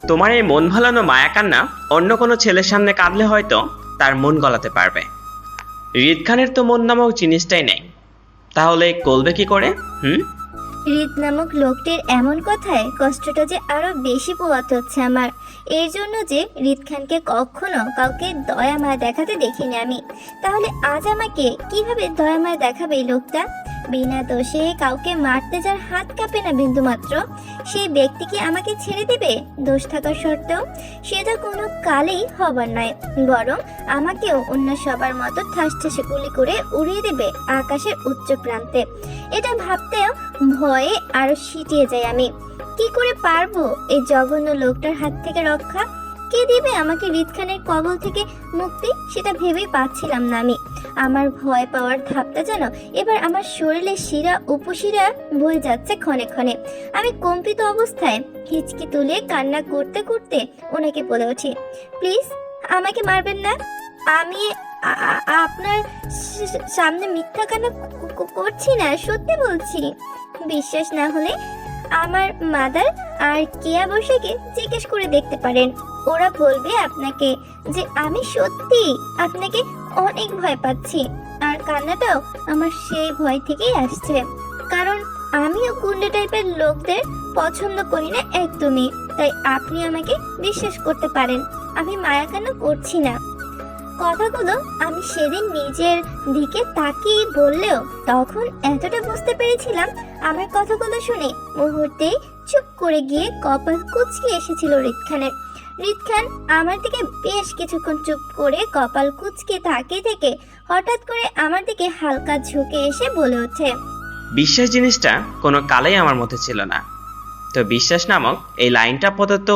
তোমার এই মন ভালানো মায়া কান্না অন্য কোনো ছেলের সামনে কাঁদলে হয়তো তার মন গলাতে পারবে। হৃদ খানের তো মন নামক জিনিসটাই নেই, তাহলে গলবে কি করে? হৃদ নামক লোকটির এমন কথায় কষ্টটা যে আরো বেশি পোয়াত হচ্ছে আমার। এর জন্য যে হৃদ খানকে কখনো কাউকে দয়া মায়া দেখাতে দেখিনি আমি, তাহলে আজ আমাকে কিভাবে দয়া মায়া দেখাবে এই লোকটা? বিনা দোষে কাউকে মারতে যার হাত কাঁপে না বিন্দু মাত্র, সেই ব্যক্তি কি আমাকে ছেড়ে দেবে দোষ থাকার সত্ত্বেও? সেটা কোনো কালেই হবার নয়, বরং আমাকেও অন্য সবার মতো ঠাস ঠাসে গুলি করে উড়িয়ে দেবে আকাশের উচ্চ প্রান্তে। এটা ভাবতেও ভয়ে আরো সিটিয়ে যাই আমি। কি করে পারবো এই জঘন্য লোকটার হাত থেকে রক্ষা? কে দিবে আমাকে হৃদ খানের কবল থেকে মুক্তি? সেটা ভেবেই পাচ্ছিলাম না আমি। আমার ভয় পাওয়ার ধাপটা যেন এবার আমার শরীরের শিরা উপশিরা বয়ে যাচ্ছে ক্ষণে ক্ষণে। আমি কম্পিত অবস্থায় হিচকি তুলে কান্না করতে করতে ওনাকে বলে উঠি, প্লিজ আমাকে মারবেন না, আমি আপনার সামনে মিথ্যা কান্না করছি না, সত্যি বলছি। বিশ্বাস না হলে আমার মাদার আর কেয়া বসাকে জিজ্ঞেস করে দেখতে পারেন, ওরা বলবে আপনাকে যে আমি সত্যি আপনাকে অনেক ভয় পাচ্ছি। আর কান্নাটাও আমার সেই ভয় থেকেই আসছে, কারণ আমিও গুন্ডে টাইপের লোকদের পছন্দ করি না একদমই। তাই আপনি আমাকে বিশ্বাস করতে পারেন, আমি মায়া কান্না করছি না। কথাগুলো আমি সেদিন নিজের দিকে তাকিয়ে বললেও তখন এতটা বুঝতে পেরেছিলাম আমার কথাগুলো শুনে মুহূর্তেই চুপ করে গিয়ে কপাল কুঁচকে এসেছিল হৃদ খানের। হৃদ খান আমার দিকে বেশ কিছুক্ষণ চুপ করে কপাল কুঁচকে তাকিয়ে থেকে হঠাৎ করে আমার দিকে হালকা ঝুঁকে এসে বলে ওঠে, বিশ্বাস জিনিসটা কোনো কালেই আমার মধ্যে ছিল না। তো বিশ্বাস নামক এই লাইনটা আপাতত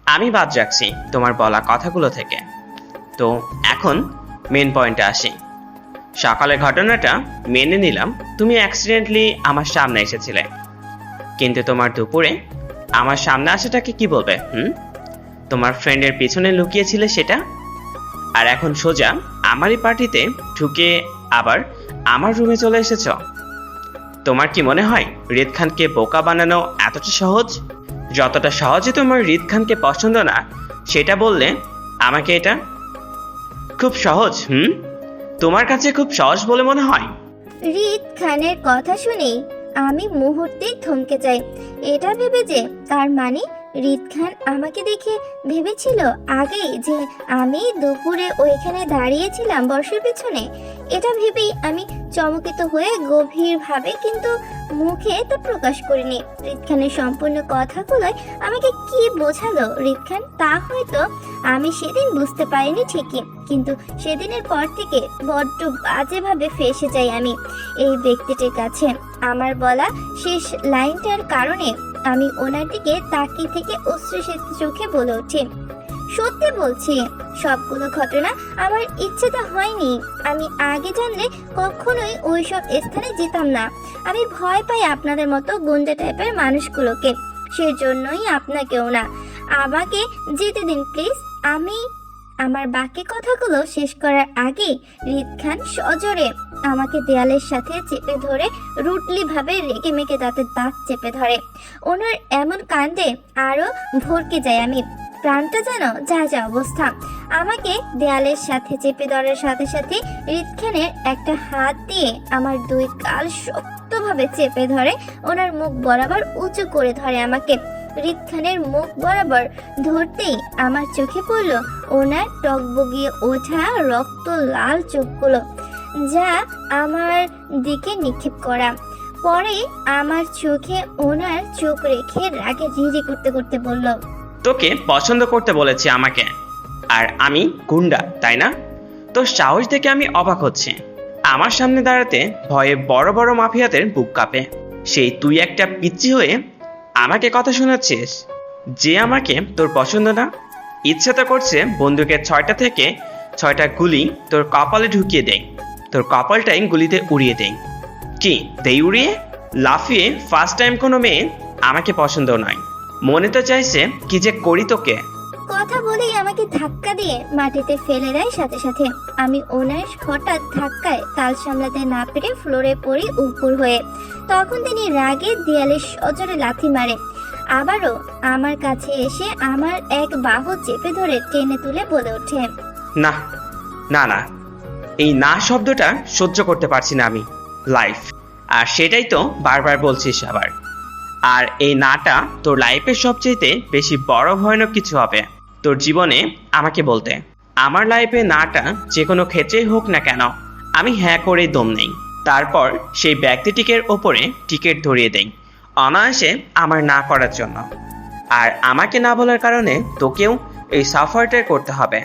আমি বাদ রাখছি তোমার বলা কথাগুলো থেকে। তো এখন মেন পয়েন্টে আসি। সকালের ঘটনাটা মেনে নিলাম তুমি অ্যাক্সিডেন্টলি আমার সামনে এসেছিলে, কিন্তু তোমার দুপুরে আমার সামনে আসাটাকে কি বলবে? তোমার ফ্রেন্ডের পিছনে লুকিয়েছিলে সেটা, আর এখন সোজা আমারই পার্টিতে ঢুকে আবার আমার রুমে চলে এসেছ। তোমার কি মনে হয় হৃদ খানকে বোকা বানানো এতটা সহজ? যতটা সহজে তোমার হৃদ খানকে পছন্দ না সেটা বললে আমাকে এটা খুব সহজ, তোমার কাছে খুব সহজ বলে মনে হয়? হৃদ খানের কথা শুনেই আমি মুহূর্তেই থমকে যাই। এটা ভেবে যে তার মানে হৃদ খান আমাকে দেখে ভেবেছিল আগেই যে আমি দুপুরে ওইখানে দাঁড়িয়েছিলাম বর্ষার পেছনে। এটা ভেবেই আমি চমকিত হয়ে গভীরভাবে কিন্তু মুখে তা প্রকাশ করিনি। হৃদ খানের সম্পূর্ণ কথাগুলোয় আমাকে কি বোঝালো হৃদ খান তা হয়তো আমি সেদিন বুঝতে পারিনি ঠিকই, কিন্তু সেদিনের পর থেকে বড্ড বাজেভাবে ফেঁসে যাই আমি এই ব্যক্তিটির কাছে। আমার বলা শেষ লাইনটার কারণে আমি ওনার দিকে তাকিয়ে থেকে অশ্রুসিক্ত চোখে বলে উঠি, সত্যি বলছি সবগুলো ঘটনা আমার ইচ্ছেটা হয়নি। আমি আগে জানলে কখনোই ওইসব স্থানে যেতাম না। আমি ভয় পাই আপনাদের মতো গুন্ডা টাইপের মানুষগুলোকে, সেজন্যই আপনাকেও না। আমাকে যেতে দিন প্লিজ। আমি আমার বাকি কথাগুলো শেষ করার আগে হৃদ খান সজোরে আমাকে দেয়ালের সাথে চেপে ধরে রুটলি ভাবে রেগে মেগে দাঁতের দাঁত চেপে ধরে। ওনার এমন কাণ্ডে আরো ভরকে যাই আমি, প্রাণটা যেন যা যা অবস্থা। আমাকে দেয়ালের সাথে চেপে ধরার সাথে সাথে হৃদ খানের একটা হাত দিয়ে আমার দুই গাল শক্তভাবে চেপে ধরে ওনার মুখ বরাবর উঁচু করে ধরে আমাকে। হৃদ খানের মুখ বরাবর ধরতেই আমার চোখে পড়ল ওনার টকবগিয়ে ওঠা রক্ত লাল চোখগুলো, যা আমার দিকে নিক্ষেপ করা। পরে আমার চোখে ওনার চোখ রেখে রাগে ঝিঝি করতে করতে বলল, তোকে পছন্দ করতে বলেছে আমাকে, আর আমি গুন্ডা, তাই না? তোর সাহস দেখে আমি অবাক হচ্ছি। আমার সামনে দাঁড়াতে ভয়ে বড় বড় মাফিয়াদের বুক কাঁপে, সেই তুই একটা পিচ্চি হয়ে আমাকে কথা শোনাচ্ছিস যে আমাকে তোর পছন্দ না? ইচ্ছা তো করছে বন্দুকের 6টা থেকে 6টা গুলি তোর কপালে ঢুকিয়ে দেয়, তোর কপালটাই গুলিতে উড়িয়ে দেয়। কি দেই উড়িয়ে? লাফিয়ে ফার্স্ট টাইম কোনো মেয়ে আমাকে পছন্দ নয়, মনে তো চাইছে কি যে করি তোকে। কথা বলেই আমাকে ধাক্কা দিয়ে মাটিতে ফেলে দেয় সাথে সাথে। আমি ওনার হঠাৎ ধাক্কায় তাল সামলাতে না পেরে ফ্লোরে পড়ি উপর হয়ে। তখন তিনি রাগে দেয়ালে সজোরে লাথি মারে। আবারও আমার কাছে এসে আমার এক বাহু চেপে ধরে টেনে তুলে বলে ওঠে, না না না, এই না শব্দটা সহ্য করতে পারছি না আমি। লাইফ, আর সেটাই তো বারবার বলছিস আবার। আর এই নাটা তোর লাইফের সবচেয়ে বেশি বড় ভয়ানক কিছু হবে তোর জীবনে আমাকে বলতে। আমার লাইফে নাটা যে কোনো ক্ষেত্রেই হোক না কেন, আমি হ্যাঁ করে দম নেই, তারপর সেই ব্যক্তিটিকের ওপরে টিকিট ধরিয়ে দেই অনায়াসে আমার না করার জন্য। আর আমাকে না বলার কারণে তোকেও এই সাফারটাই করতে হবে।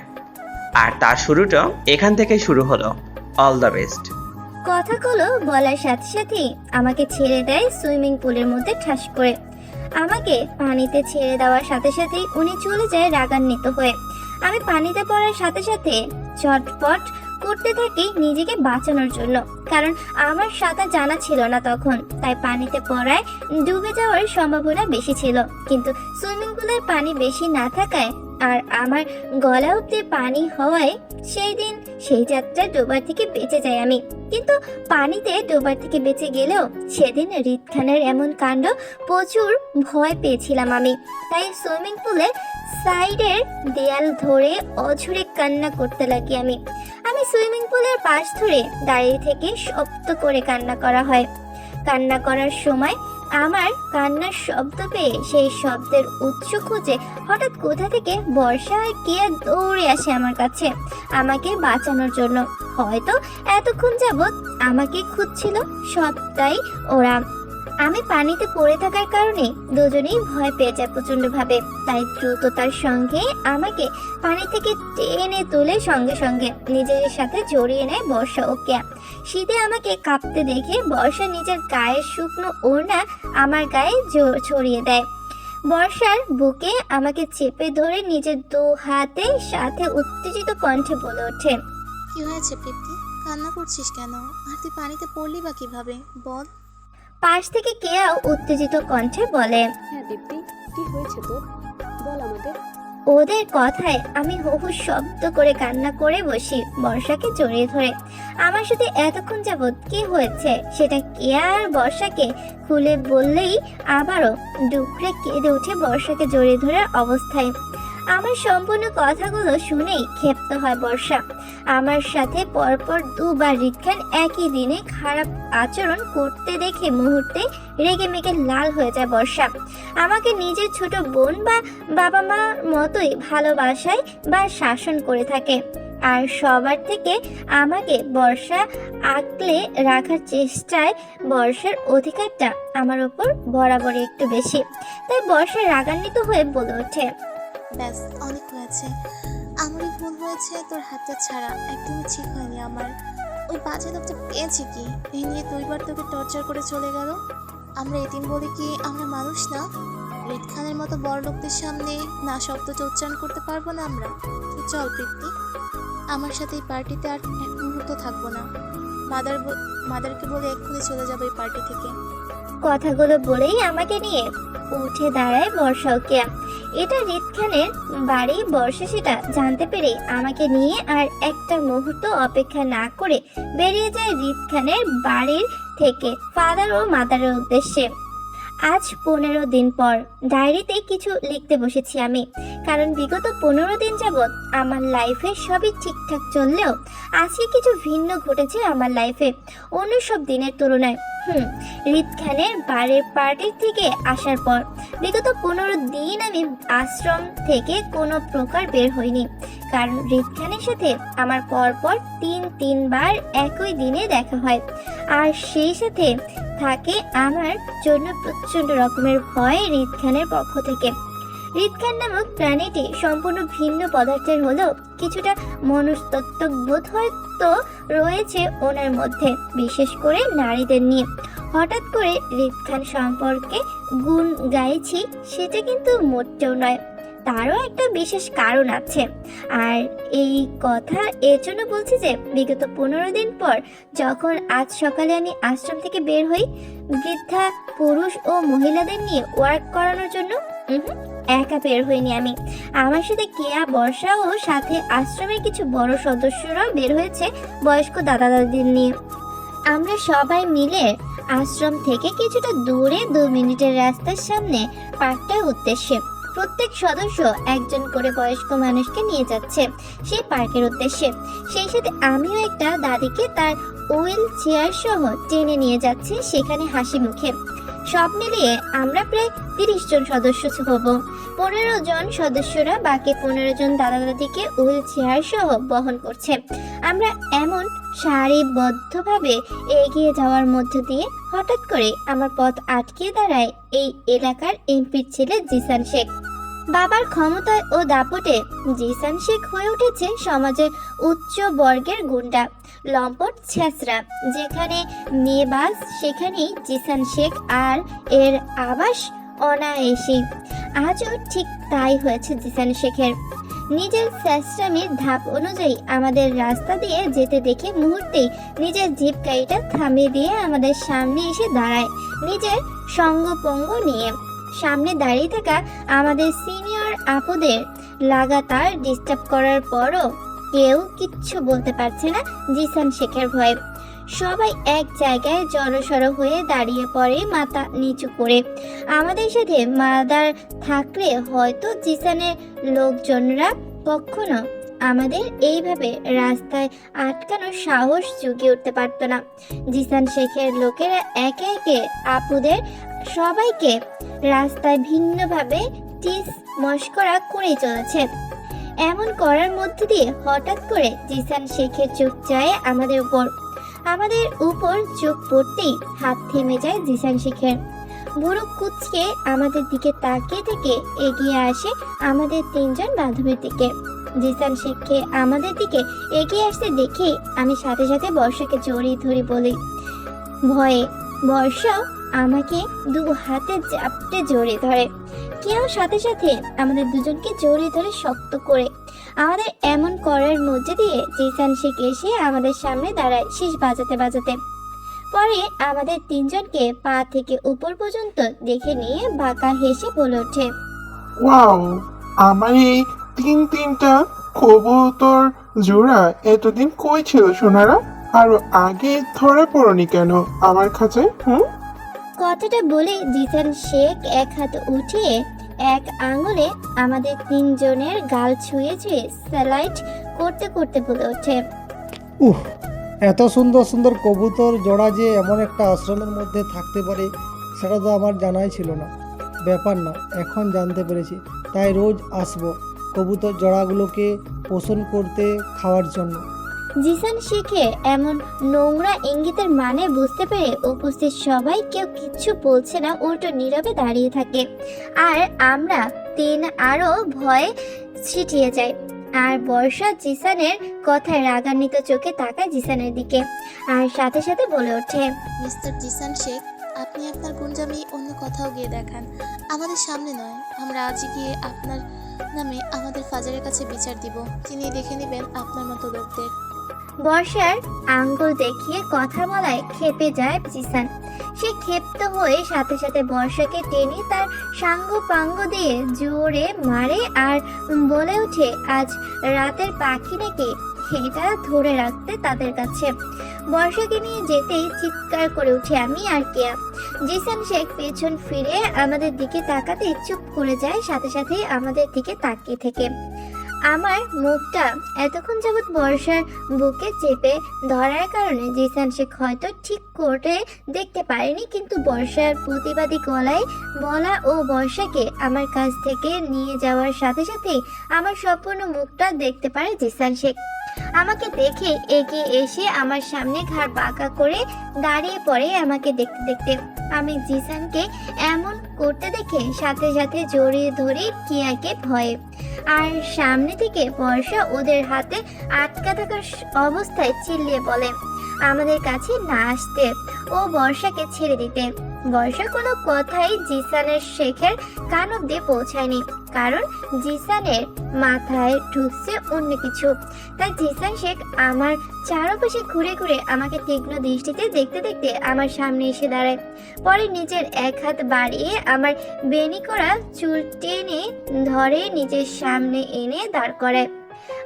আর তার শুরুটা এখান থেকে শুরু হলো। All the best. কথাগুলো বলার সাথে সাথেই আমাকে ছেড়ে দেয় সুইমিং পুলের মধ্যে ঠাস করে। আমাকে পানিতে ছেড়ে দেওয়ার সাথে সাথেই উনি চলে যায় রাগান্বিত হয়ে। আমি পানিতে পড়ার সাথে সাথে চটপট করতে থাকি নিজেকে বাঁচানোর জন্য, কারণ আমার সাঁতার জানা ছিল না তখন, তাই পানিতে পড়ায় ডুবে যাওয়ার সম্ভাবনা বেশি ছিল। কিন্তু সুইমিং পুলের পানি বেশি না থাকায় আর আমার গলা অব্দি পানি হওয়ায় সেই দিন সেই যাত্রায় ডোবার থেকে বেঁচে যাই আমি। কিন্তু পানিতে ডোবার থেকে বেঁচে গেলেও সেদিন রিত খানের এমন কাণ্ড প্রচুর ভয় পেয়েছিলাম আমি। তাই সুইমিং পুলের সাইডের দেয়াল ধরে অঝরে কান্না করতে লাগি আমি। সুইমিং পুলের পাশ ধরে দাঁড়িয়ে থেকে শব্দ করে কান্না করা হয়। কান্না করার সময় আমার কান্নার শব্দ পেয়ে সেই শব্দের উৎস খুঁজে হঠাৎ কোথা থেকে বর্ষা আর কিয়া দৌড়ে আসে আমার কাছে আমাকে বাঁচানোর জন্য। হয়তো এতক্ষণ যাবৎ আমাকে খুঁজছিল সবটাই ওরা। আমি পানিতে পড়ে থাকার কারণে দুজনেই ভয় পেয়ে যায় প্রচন্ডভাবে, তাই দ্রুততার সঙ্গে আমাকে পানি থেকে টেনে তুলে সঙ্গে সঙ্গে নিজের সাথে জড়িয়ে নেয় বর্ষা ও কেয়া। শীতে আমাকে কাঁপতে দেখে বর্ষা নিজের গায়ের শুকনো ওড়না আমার গায়ে ছড়িয়ে দেয়। বর্ষার বুকে আমাকে চেপে ধরে নিজের দু হাতে সাথে উত্তেজিত কণ্ঠে বলে ওঠে, কি হয়েছে প্রীতি? কান্না করছিস কেন? আর তুই পানিতে পড়লি বা কিভাবে? বল। পাশ থেকে কেয়াও উত্তেজিত কণ্ঠে বলে, হ্যাঁ দীপ্তি, কি হয়েছে তোর? বল আমাদের। ওদের কথায় আমি হহু শব্দ করে কান্না করে বসি বর্ষাকে জড়িয়ে ধরে। আমার সাথে এতক্ষণ যাবৎ কি হয়েছে সেটা কেয়া আর বর্ষাকে খুলে বললেই আবারও ডুকরে কেঁদে উঠে বর্ষাকে জড়িয়ে ধরার অবস্থায়। আমার সম্পূর্ণ কথাগুলো শুনেই ক্ষিপ্ত হয় বর্ষা। আমার সাথে পরপর দুবার রিত খান একই দিনে খারাপ আচরণ করতে দেখে মুহূর্তে রেগে মেগে লাল হয়ে যায় বর্ষা। আমাকে নিজের ছোট বোন বা বাবা মার মতোই ভালোবাসায় বা শাসন করে থাকে। আর সবার থেকে আমাকে বর্ষা আঁকলে রাখার চেষ্টায় বর্ষার অধিকারটা আমার ওপর বরাবরই একটু বেশি। তাই বর্ষা রাগান্বিত হয়ে বলে ওঠে, ব্যাস, অনেক হয়েছে। আমারই ভুল হয়েছে, তোর হাতটা ছাড়া একদমই ঠিক হয়নি আমার। ওই বাজে লোকটা পেয়েছে কি এই নিয়ে দুইবার তোকে টর্চার করে চলে গেল। আমরা এতিম বলে কি আমরা মানুষ না? রিত খানের মতো বড় লোকদের সামনে না শব্দটা উচ্চারণ করতে পারবো না আমরা? তুই চল প্রীতি, আমার সাথে এই পার্টিতে আর এক মুহূর্ত থাকবো না। মাদারকে বলে এক্ষুনি চলে যাবো এই পার্টি থেকে। কথাগুলো বলেই আমাকে নিয়ে উঠে দাঁড়ায় বর্ষা ও কেয়া। এটা রিত খানের বাড়ি। বর্ষা সেটা জানতে পেরে আমাকে নিয়ে আর একটা মুহূর্ত অপেক্ষা না করে বেরিয়ে যায় রিত খানের বাড়ির থেকে ফাদার ও মাদারের উদ্দেশ্যে। আজ 15 দিন পর ডায়েরিতে কিছু লিখতে বসেছি আমি, কারণ বিগত 15 দিন যাবৎ আমার লাইফে সবই ঠিকঠাক চললেও আজকে কিছু ভিন্ন ঘটেছে আমার লাইফে অন্য সব দিনের তুলনায়। রিত খানের বাড়ির পার্টির থেকে আসার পর বিগত 15 দিন আমি আশ্রম থেকে কোনো প্রকার বের হইনি, কারণ রিত খানের সাথে আমার পরপর 3বার একই দিনে দেখা হয়। আর সেই সাথে থাকে আমার জন্য প্রচন্ড রকমের ভয় রিত খানের পক্ষ থেকে। রিত খান নামক প্রাণীটি সম্পূর্ণ ভিন্ন পদার্থের হলেও কিছুটা মনস্তত্ত্ব বোধ হয়তো রয়েছে ওনার মধ্যে, বিশেষ করে নারীদের নিয়ে। হঠাৎ করে রিত খান সম্পর্কে গুণ গাইছি সেটা কিন্তু মোটেও নয়, তারও একটা বিশেষ কারণ আছে। আর এই কথা এর জন্য বলছি যে বিগত 15 দিন পর যখন আজ সকালে আমি আশ্রম থেকে বের হই বৃদ্ধা পুরুষ ও মহিলাদের নিয়ে ওয়ার্ক করানোর জন্য, একা বের হইনি আমি। আমার সাথে কেয়া, বর্ষা ও সাথে আশ্রমের কিছু বড় সদস্যরাও বের হয়েছে বয়স্ক দাদা দাদিদের নিয়ে। আমরা সবাই মিলে আশ্রম থেকে কিছুটা দূরে 2 মিনিটের রাস্তার সামনে পার্কটার উদ্দেশ্যে প্রত্যেক সদস্য একজন করে বয়স্ক মানুষকে নিয়ে যাচ্ছে সেই পার্কের উদ্দেশ্যে। সেই সাথে আমিও একটা দাদিকে তার হুইল চেয়ার সহ টেনে নিয়ে যাচ্ছি সেখানে হাসি মুখে। সব মিলিয়ে আমরা প্রায় 30 জন সদস্য হব। 15 জন সদস্যরা বাকি 15 জন দাদা দাদিকে হুইল চেয়ার সহ বহন করছে। আমরা এমন সারিবদ্ধভাবে এগিয়ে যাওয়ার মধ্য দিয়ে হঠাৎ করে আমার পথ আটকে দাঁড়ায় এই এলাকার এমপির ছেলে জিসান শেখ। বাবার ক্ষমতায় ও দাপটে জিসান শেখ হয়ে উঠেছে সমাজের উচ্চ বর্গের গুন্ডা, লম্পট ছেঁচড়া। যেখানে মেয়েবাজ সেখানেই জিসান শেখ আর এর আবাস অনায়াসী। আজও ঠিক তাই হয়েছে জিসান শেখের। নিজের ছেঁচড়ামির ধাপ অনুযায়ী আমাদের রাস্তা দিয়ে যেতে দেখে মুহূর্তেই নিজের জিপ গাড়িটা থামিয়ে দিয়ে আমাদের সামনে এসে দাঁড়ায় নিজের সঙ্গপঙ্গ নিয়ে। সামনে দাঁড়িয়ে থাকা আমাদের সিনিয়র আপুদের লাগাতার ডিস্টার্ব করার পরও কেউ কিচ্ছু বলতে পারছে না জিসান শেখের ভয়ে। সবাই এক জায়গায় জড়সড় হয়ে দাঁড়িয়ে পড়ে মাথা নিচু করে। আমাদের সাথে মাদার থাকলে হয়তো জিসানের লোকজনরা কখনো আমাদের এইভাবে রাস্তায় আটকানোর সাহস জুগিয়ে উঠতে পারতো না। জিসান শেখের লোকেরা একে একে আপুদের সবাইকে রাস্তায় ভিন্নভাবে টিস মস্করা করে চলেছে। এমন করার মধ্যে দিয়ে হঠাৎ করে জিসান শেখের চোখ যায় আমাদের উপর চোখ পড়তেই হাত থেমে যায় জিসান শেখের। বুড়ো কুচকে আমাদের দিকে তাকিয়ে থেকে এগিয়ে আসে আমাদের 3 জন বান্ধবীর দিকে। জিসান শেখকে আমাদের দিকে এগিয়ে আসতে দেখে আমি সাথে সাথে বর্ষাকে জড়িয়ে ধরে বলি। ভয়ে বর্ষাও আমাকে 2 হাতে চাপটে জড়িয়ে ধরে। কেউ সাথে সাথে আমাদের দুজনকে জড়িয়ে ধরে শক্ত করে। আমাদের এমন করার মধ্যে দিয়ে জিসান শেখ এসে আমাদের সামনে দাঁড়ায় শীষ বাজাতে বাজাতে। পরে আমাদের 3 জনকে পা থেকে উপর পর্যন্ত দেখে নিয়ে বাঁকা হেসে বলে ওঠে, ওয়াও, আমার এই তিনটা কবুতর জোড়া এতদিন কই ছিল সোনারা? আরো আগে ধরা পড়নি কেন আমার কাছে? কথাটা বলে জিসান শেখ এক হাত উঠিয়ে এক আঙুলে আমাদের 3 জনের গাল ছুঁয়ে ছুঁয়ে স্যালাইড করতে করতে বলে ওঠে, উহ, এত সুন্দর সুন্দর কবুতর জোড়া যে এমন একটা আশ্রমের মধ্যে থাকতে পারে সেটা তো আমার জানাই ছিল না। ব্যাপার না, এখন জানতে পেরেছি। তাই রোজ আসবো কবুতর জোড়াগুলোকে পোষণ করতে, খাওয়ার জন্য। জিসান শেখের এমন নোংরা ইঙ্গিতের মানে বুঝতে পেরে উপস্থিত সবাই কেউ কিচ্ছু বলছে না, উল্টো নীরবে দাঁড়িয়ে থাকে। আর আমরা 3 আরো ভয়ে ছিটিয়ে যাই। আর বর্ষা জিসানের কথায় রাগান্বিত চোখে তাকায় জিসানের দিকে আর সাথে সাথে বলে ওঠে, মিস্টার জিসান শেখ, আপনি আপনার গুঞ্জামি অন্য কোথাও গিয়ে দেখান, আমাদের সামনে নয়। আমরা আজই গিয়ে আপনার নামে আমাদের ফাজারের কাছে বিচার দিব। তিনি দেখে নেবেন আপনার মতো লোকদের। বর্ষার আঙ্গুল দেখিয়ে কথা বলায় ক্ষেপে যায় জিসান। সে ক্ষিপ্ত হয়ে সাথে সাথে বর্ষাকে টেনে তার সাঙ্গ পাঙ্গ দিয়ে জোরে মারে আর বলে ওঠে আজ রাতের পাখি নাকি এটা ধরে রাখতে তাদের কাছে। বর্ষাকে নিয়ে যেতেই চিৎকার করে উঠে আমি আর কেয়া। জিসান শেখ পেছন ফিরে আমাদের দিকে তাকাতে চুপ করে যায়, সাথে সাথে আমাদের দিকে তাকিয়ে থেকে। আমার মুখটা এতক্ষণ যাবৎ বর্ষার বুকে চেপে ধরার কারণে জিসান শেখ হয়তো ঠিক করে দেখতে পারেনি, কিন্তু বর্ষার প্রতিবাদী গলায় বলা ও বর্ষাকে আমার কাছ থেকে নিয়ে যাওয়ার সাথে সাথেই আমার সম্পূর্ণ মুখটা দেখতে পারে জিসান শেখ। আমাকে দেখে এগিয়ে এসে আমার সামনে ঘাড় বাঁকা করে দাঁড়িয়ে পড়ে আমাকে দেখতে দেখতে। আমি জিসানকে এমন করতে দেখে সাথে সাথে জড়িয়ে ধরি কিয়াকে ভয়ে। আর সামনে থেকে বর্ষা ওদের হাতে আটকা থাকার অবস্থায় চিল্লিয়ে বলে আমাদের কাছে না আসতে ও বর্ষাকে ছেড়ে দিতে। বর্ষা কোনো কথাই জিসানের শেখের কান অব্দি পৌঁছায়নি, কারণ জিসানের মাথায় ঢুকছে অন্য কিছু। তাই জিসান শেখ আমার চারপাশে ঘুরে ঘুরে আমাকে তীক্ষ্ণ দৃষ্টিতে দেখতে দেখতে আমার সামনে এসে দাঁড়ায়। পরে নিজের এক হাত বাড়িয়ে আমার বেনি করা চুল টেনে ধরে নিজের সামনে এনে দাঁড় করায়।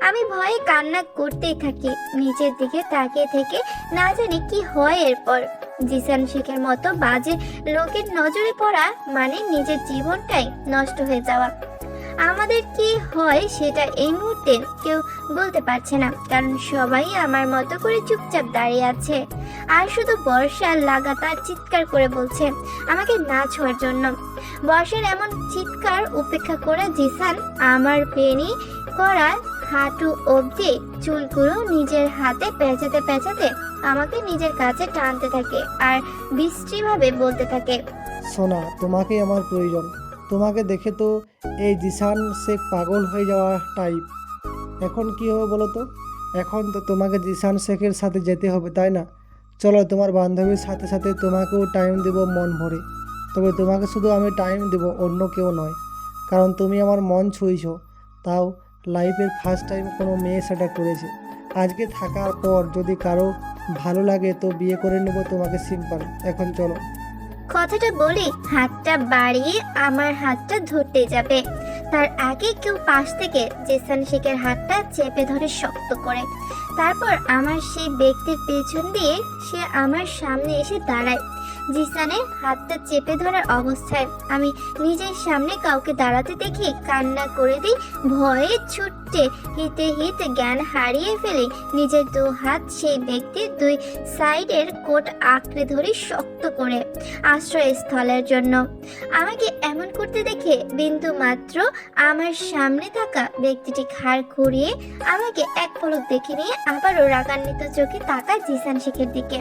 আমি ভয়ে কান্না করতেই থাকি, নিচের দিকে তাকিয়ে থেকে না জানি কি হয় এরপর। জিসান শেখের মতো বাজে লোকের নজরে পড়া মানে নিজের জীবনটাই নষ্ট হয়ে যাওয়া। আমাদের কি হয় সেটা এই মুহূর্তে কেউ বলতে পারছে না, কারণ সবাই আমার মতো করে চুপচাপ দাঁড়িয়ে আছে। আর শুধু বর্ষা লাগাতার চিৎকার করে বলছে আমাকে না ছোঁয়ার জন্য। বর্ষার এমন চিৎকার উপেক্ষা করে জিসান আমার বেনি করা হাঁটু অবধি চুলগুলো নিজের হাতে পেঁচাতে পেঁচাতে আমাকে নিজের কাছে টানতে থাকে আর বিশ্রীভাবে বলতে থাকে, সোনা, তোমাকেই আমার প্রয়োজন। তোমাকে দেখে তো এই জিসান শেখ পাগল হয়ে যাওয়া টাইপ। এখন কি হবে বলো তো? এখন তো তোমাকে জিসান শেখের সাথে যেতে হবে, তাই না? চলো, তোমার বান্ধবীর সাথে সাথে তোমাকেও টাইম দেব মন ভরে। তবে তোমাকে শুধু আমি টাইম দেব, অন্য কেউ নয়, কারণ তুমি আমার মন ছুঁইছো। তাও লাইফের ফার্স্ট টাইম কোনো মেয়ে সেটা করেছে। আজকে থাকার পর যদি কারো ভালো লাগে তো বিয়ে করে নেব তোমাকে, সিম্পল। এখন চলো। কথাটা বলে হাতটা বাড়িয়ে আমার হাতটা ধরতে যাবে, তার আগে কেউ পাশ থেকে জিসান শেখের হাতটা চেপে ধরে শক্ত করে। তারপর আমার সেই ব্যক্তির পেছন দিয়ে সে আমার সামনে এসে দাঁড়ায়। জিসানের হাতটা চেপে ধরার অবস্থায় আমি নিজের সামনে কাউকে দাঁড়াতে দেখি কান্না করে দিই, ভয়ে ছুটতে হিতে জ্ঞান হারিয়ে ফেলি। নিজের দু হাত সেই ব্যক্তির দুই সাইডের কোট আঁকড়ে ধরি শক্ত করে আশ্রয়স্থলের জন্য। আমাকে এমন করতে দেখে বিন্দু মাত্র আমার সামনে থাকা ব্যক্তিটি ঘাড় ঘুরিয়ে আমাকে এক পলক দেখে নিয়ে আবারও রাগান্বিত চোখে তাকায় জিসান শেখের দিকে।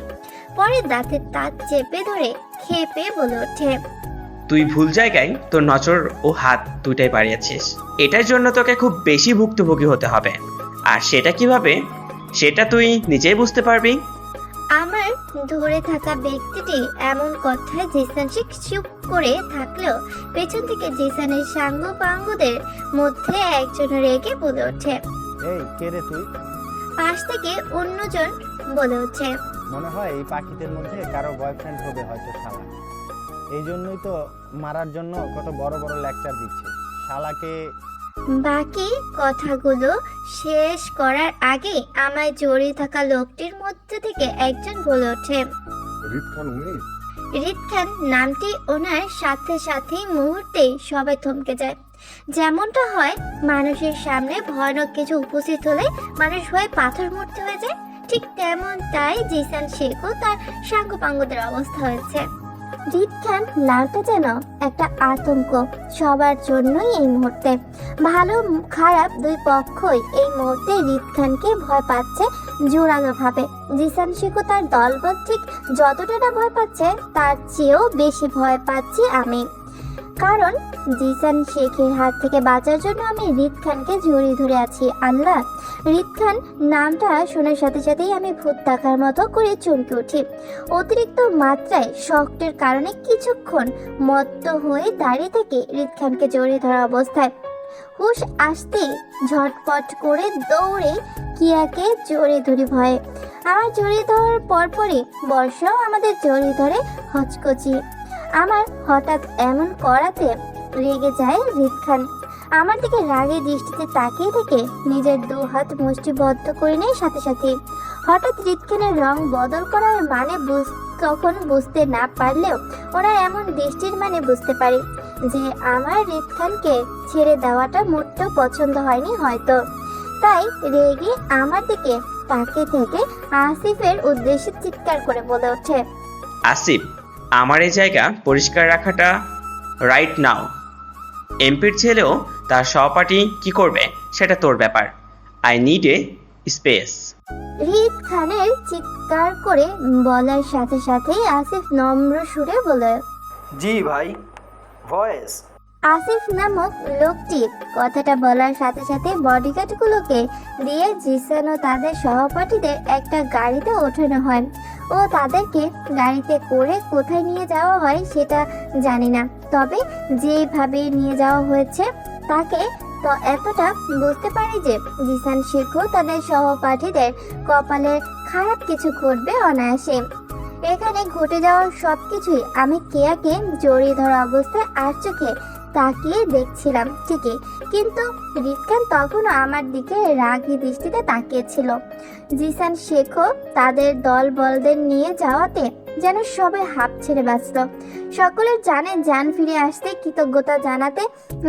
পরে দাঁতের তাঁত চেপে ধরে খেপে বলে ওঠে, তুই ভুল জায়গায় তোর নজর ও হাত দুটাই বাড়িয়েছিস। এটার জন্য তোকে খুব বেশি ভুক্তভোগী হতে হবে। আর সেটা কিভাবে, সেটা তুই নিজেই বুঝতে পারবি। আমার ধরে থাকা ব্যক্তিটি এমন কথায় জিসান শেখ চুপ করে থাকলেও পেছন থেকে জিসানের সাঙ্গ পাঙ্গদের মধ্যে একজন রেগে বলে ওঠে। এই কে রে তুই? পাশ থেকে অন্যজন বলে ওঠে, মনে হয় এই পাখিদের মধ্যে কারো বয়ফ্রেন্ড হবে হয়তো শালা। এই জন্যই তো মারার জন্য কত বড় বড় লেকচার দিচ্ছে শালাকে। বাকি কথাগুলো শেষ করার আগে আমায় জড়িয়ে থাকা লোকটির মধ্যে থেকে একজন বলে ওঠে, রিত খান উনি? রিত খান নামটি ওনার সাথে সাথেই মুহূর্তেই সবাই থমকে যায়। যেমনটা হয় মানুষের সামনে ভয়ানক কিছু উপস্থিত হলে মানুষ হয়ে পাথর মূর্তি হয়ে যায়, ঠিক তেমনটাই জিসান শেখও তার সাঙ্গপাঙ্গদের অবস্থা হয়েছে। রিত খান নামটা যেন একটা আতঙ্ক সবার জন্যই এই মুহূর্তে। ভালো খারাপ দুই পক্ষই এই মুহূর্তে রিত খানকে ভয় পাচ্ছে জোরালোভাবে। জিসান শেখও তার দলবল ঠিক যতটা না ভয় পাচ্ছে তার চেয়েও বেশি ভয় পাচ্ছি আমি, কারণ জিসান শেখের হাত থেকে বাঁচার জন্য আমি রিত খানকে জড়িয়ে ধরে আছি। আল্লাহ! রিত খান নামটা শোনার সাথে সাথেই আমি ভূত দেখার মতো করে চমকে উঠি। অতিরিক্ত মাত্রায় শক্তের কারণে কিছুক্ষণ মত্ত হয়ে দাঁড়িয়ে থেকে রিত খানকে জড়িয়ে ধরা অবস্থায় হুশ আসতে ঝটপট করে দৌড়ে কিয়াকে জড়িয়ে ধরি ভয়ে। আমার জড়িয়ে ধরার পরপরই বর্ষাও আমাদের জড়িয়ে ধরে হচকচিয়ে। আমার হঠাৎ এমন করাতে রেগে যায় রিত খান। আমার দিকে রাগে দৃষ্টিতে তাকিয়ে থেকে নিজের দু হাত মুষ্টিবদ্ধ করে নেয় সাথে সাথে। হঠাৎ রিত খানের রং বদল করার মানে তখন বুঝতে না পারলেও ওনার এমন দৃষ্টির মানে বুঝতে পারি যে আমার রিত খানকে ছেড়ে দেওয়াটা মোটেও পছন্দ হয়নি হয়তো। তাই রেগে আমার দিকে তাকিয়ে থেকে আসিফের উদ্দেশ্যে চিৎকার করে বলে ওঠে, আসিফ, আমার এই জায়গা পরিষ্কার রাখাটা রাইট নাও। এমপির ছেলেও তার সহপাঠী কি করবে সেটা তোর ব্যাপার। I need a space. রিত খানের চিৎকার করে বলার সাথে সাথেই আসিফ নম্র সুরে বলে, জি ভাই, ভয়েস। আসিফ নামক লোকটি কথাটা বলার সাথে সাথে বডিগার্ডগুলোকে দিয়ে জিসান ও তাদের সহপাঠীদের একটা গাড়িতে ওঠানো হয় ও তাদেরকে গাড়িতে করে কোথায় নিয়ে যাওয়া হয় সেটা জানি না, তবে যেভাবে নিয়ে যাওয়া হয়েছে তাকে তো এতটা বুঝতে পারি যে জিসান শেখও তাদের সহপাঠীদের কপালে খারাপ কিছু ঘটবে অনায়াসে। এখানে ঘটে যাওয়ার সবকিছুই আমি কেয়াকে জড়িয়ে ধরা অবস্থায় আর চোখে তাকিয়ে দেখছিলাম ঠিকই, কিন্তু রিত খান তখনও আমার দিকে রাগী দৃষ্টিতে তাকিয়েছিল। জিসান শেখও তাদের দল বলদের নিয়ে যাওয়াতে যেন সবাই হাঁপ ছেড়ে বাঁচল। সকলের জানে জান ফিরে আসতে কৃতজ্ঞতা জানাতে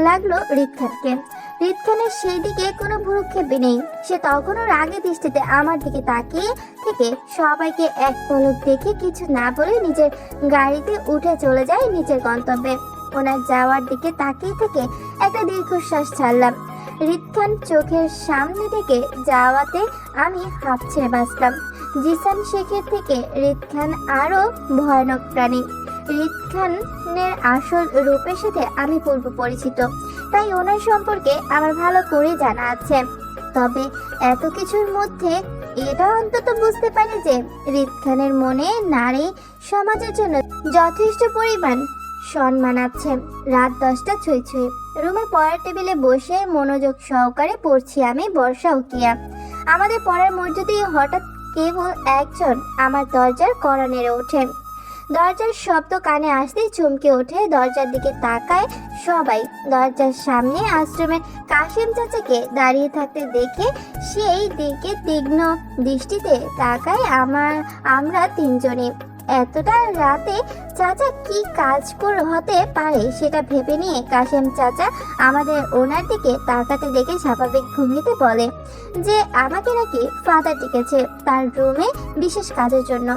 লাগলো হৃদ খানকে। হৃদ খানের সেই দিকে কোনো ভ্রুক্ষেপই নেই। সে তখনও রাগে দৃষ্টিতে আমার দিকে তাকিয়ে থেকে সবাইকে এক পলক দেখে কিছু না বলে নিজের গাড়িতে উঠে চলে যায় নিজের গন্তব্যে। ওনার যাওয়ার দিকে তাকিয়ে থেকে একটা দীর্ঘশ্বাস ছাড়লাম। হৃদ খান চোখের সামনে থেকে যাওয়াতে আমি হাঁপ ছেড়ে বাঁচলাম। জিসান শেখের থেকে হৃদ খান আরো ভয়ানক প্রাণী। হৃদ খানের আসল রূপের সাথে আমি পূর্ব পরিচিত, তাই ওনার সম্পর্কে আমার ভালো করে জানা আছে। তবে এত কিছুর মধ্যে এটা অন্তত বুঝতে পারি যে হৃদ খানের মনে নারী সমাজের জন্য যথেষ্ট পরিমাণ সম্মান আছে। রাত 10টা ছুঁই ছুঁই। রুমে পড়ার টেবিলে বসে মনোযোগ সহকারে পড়ছি আমি, বর্ষা ও কিয়া। আমাদের পড়ার মধ্যে দিয়ে হঠাৎ কেবল একজন আমার দরজার কড়া নেড়ে ওঠে। দরজার শব্দ কানে আসতেই চমকে ওঠে, দরজার দিকে তাকায় সবাই। দরজার সামনে আশ্রমের কাশিম চাচাকে দাঁড়িয়ে থাকতে দেখে সেই দিকে তীক্ষ্ণ দৃষ্টিতে তাকায় আমরা তিনজনই। এতটা রাতে চাচা কি কাজ করে হতে পারে সেটা ভেবে নিয়ে কাশিম চাচা আমাদের ওনার দিকে তাকাতে দেখে স্বাভাবিক ভঙ্গিতে বলে যে আমাকে নাকি ফাদার ডেকেছে তার রুমে বিশেষ কাজের জন্য।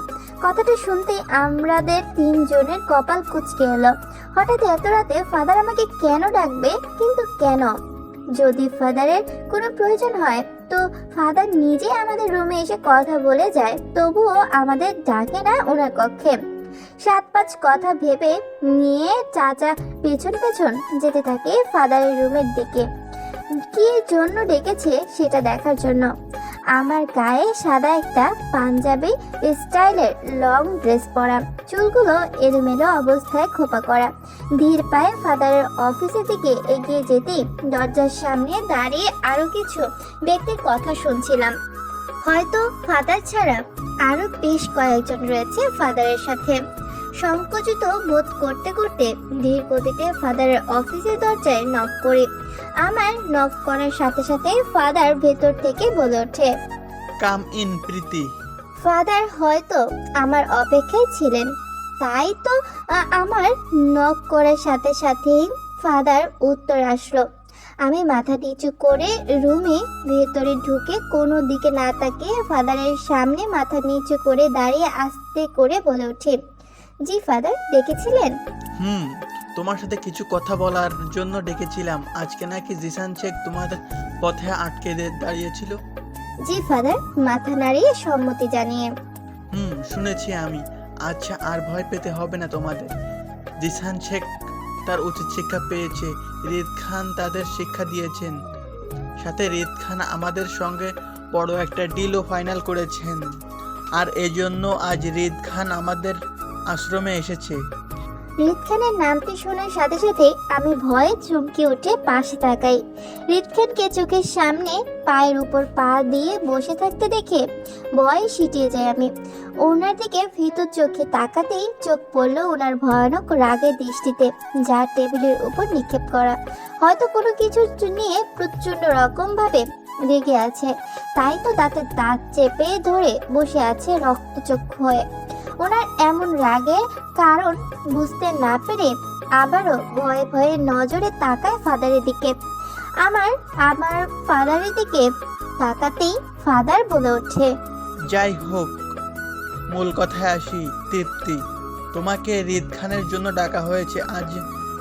কথাটা শুনতে আমাদের তিনজনের কপাল কুঁচকে এলো। হঠাৎ এত রাতে ফাদার আমাকে কেন ডাকবে? কিন্তু কেন? যদি ফাদারের কোনো প্রয়োজন হয় তো ফাদার নিজে আমাদের রুমে এসে কথা বলে যায়, তবুও আমাদের ডাকে না ওনার কক্ষে। 7-5 কথা ভেবে নিয়ে চাচা পেছন পেছন যেতে থাকে ফাদারের রুমের দিকে। কি জন্য ডেকেছে সেটা দেখার জন্য। আমার গায়ে সাদা একটা পাঞ্জাবি স্টাইলের লং ড্রেস পরা, চুলগুলো এলোমেলো অবস্থায় খোপা করা। ধীর পায়ে ফাদারের অফিসের দিকে এগিয়ে যেতেই দরজার সামনে দাঁড়িয়ে আরো কিছু ব্যক্তির কথা শুনছিলাম। হয়তো ফাদার ছাড়া আরো বেশ কয়েকজন রয়েছে ফাদারের সাথে। সংকুচিত বোধ করতে করতে ধীর গতিতে ফাদারের অফিসের দরজায় নক করি। আমার নক করার সাথে সাথে ফাদার ভেতর থেকে বলে ওঠে, কাম ইন প্রীতি। ফাদার হয়তো আমার অপেক্ষায় ছিলেন, তাই তো আমার নক করার সাথে সাথেই ফাদার উত্তর আসলো। আমি মাথা নিচু করে রুমে ভেতরে ঢুকে কোনো দিকে না তাকিয়ে ফাদারের সামনে মাথা নিচু করে দাঁড়িয়ে আস্তে করে বলে উঠি, জি ফাদার, ডেকেছিলেন? তোমার সাথে কিছু কথা বলার জন্য ডেকেছিলাম। আজকে নাকি জিসান শেখ তোমাদের পথে আটকে দাঁড়িয়েছিল। জি ফাদার, মাথা নাড়িয়ে সম্মতি জানিয়ে। শুনেছি আমি। আচ্ছা, আর ভয় পেতে হবে না তোমাদের। জিসান শেখ তার উচিত শিক্ষা পেয়েছে। হৃদ খান তাদের শিক্ষা দিয়েছেন। সাথে হৃদ খান আমাদের সঙ্গে বড় একটা ডিলও ফাইনাল করেছেন। আর এজন্য আজ হৃদ খান আমাদের আশ্রমে এসেছে। হৃদ খানের নামটি শোনার সাথে সাথে আমি ভয়ে চমকে উঠে পাশে তাকাই। হৃদ খানকে চোখের সামনে পায়ের উপর পা দিয়ে বসে থাকতে দেখে ভয়ে সিটিয়ে যাই আমি। ওনার দিকে ভীত চোখে তাকাতেই চোখ পড়লো ওনার ভয়ানক রাগের দৃষ্টিতে, যা টেবিলের উপর নিক্ষেপ করা। হয়তো কোনো কিছু নিয়ে প্রচন্ড রকম ভাবে রেগে আছে, তাই তো দাঁতের দাঁত চেপে ধরে বসে আছে রক্তচক্ষু হয়ে। ওনার এমন রাগের কারণ বুঝতে না পেরে আবারও ভয়ে ভয়ে নজরে তাকায় ফাদারের দিকে। আমার ফাদারের দিকে তাকাতেই ফাদার বলে ওঠে, যাই হোক, মূল কথায় আসি। তৃপ্তি, তোমাকে হৃদ খানের জন্য ডাকা হয়েছে। আজ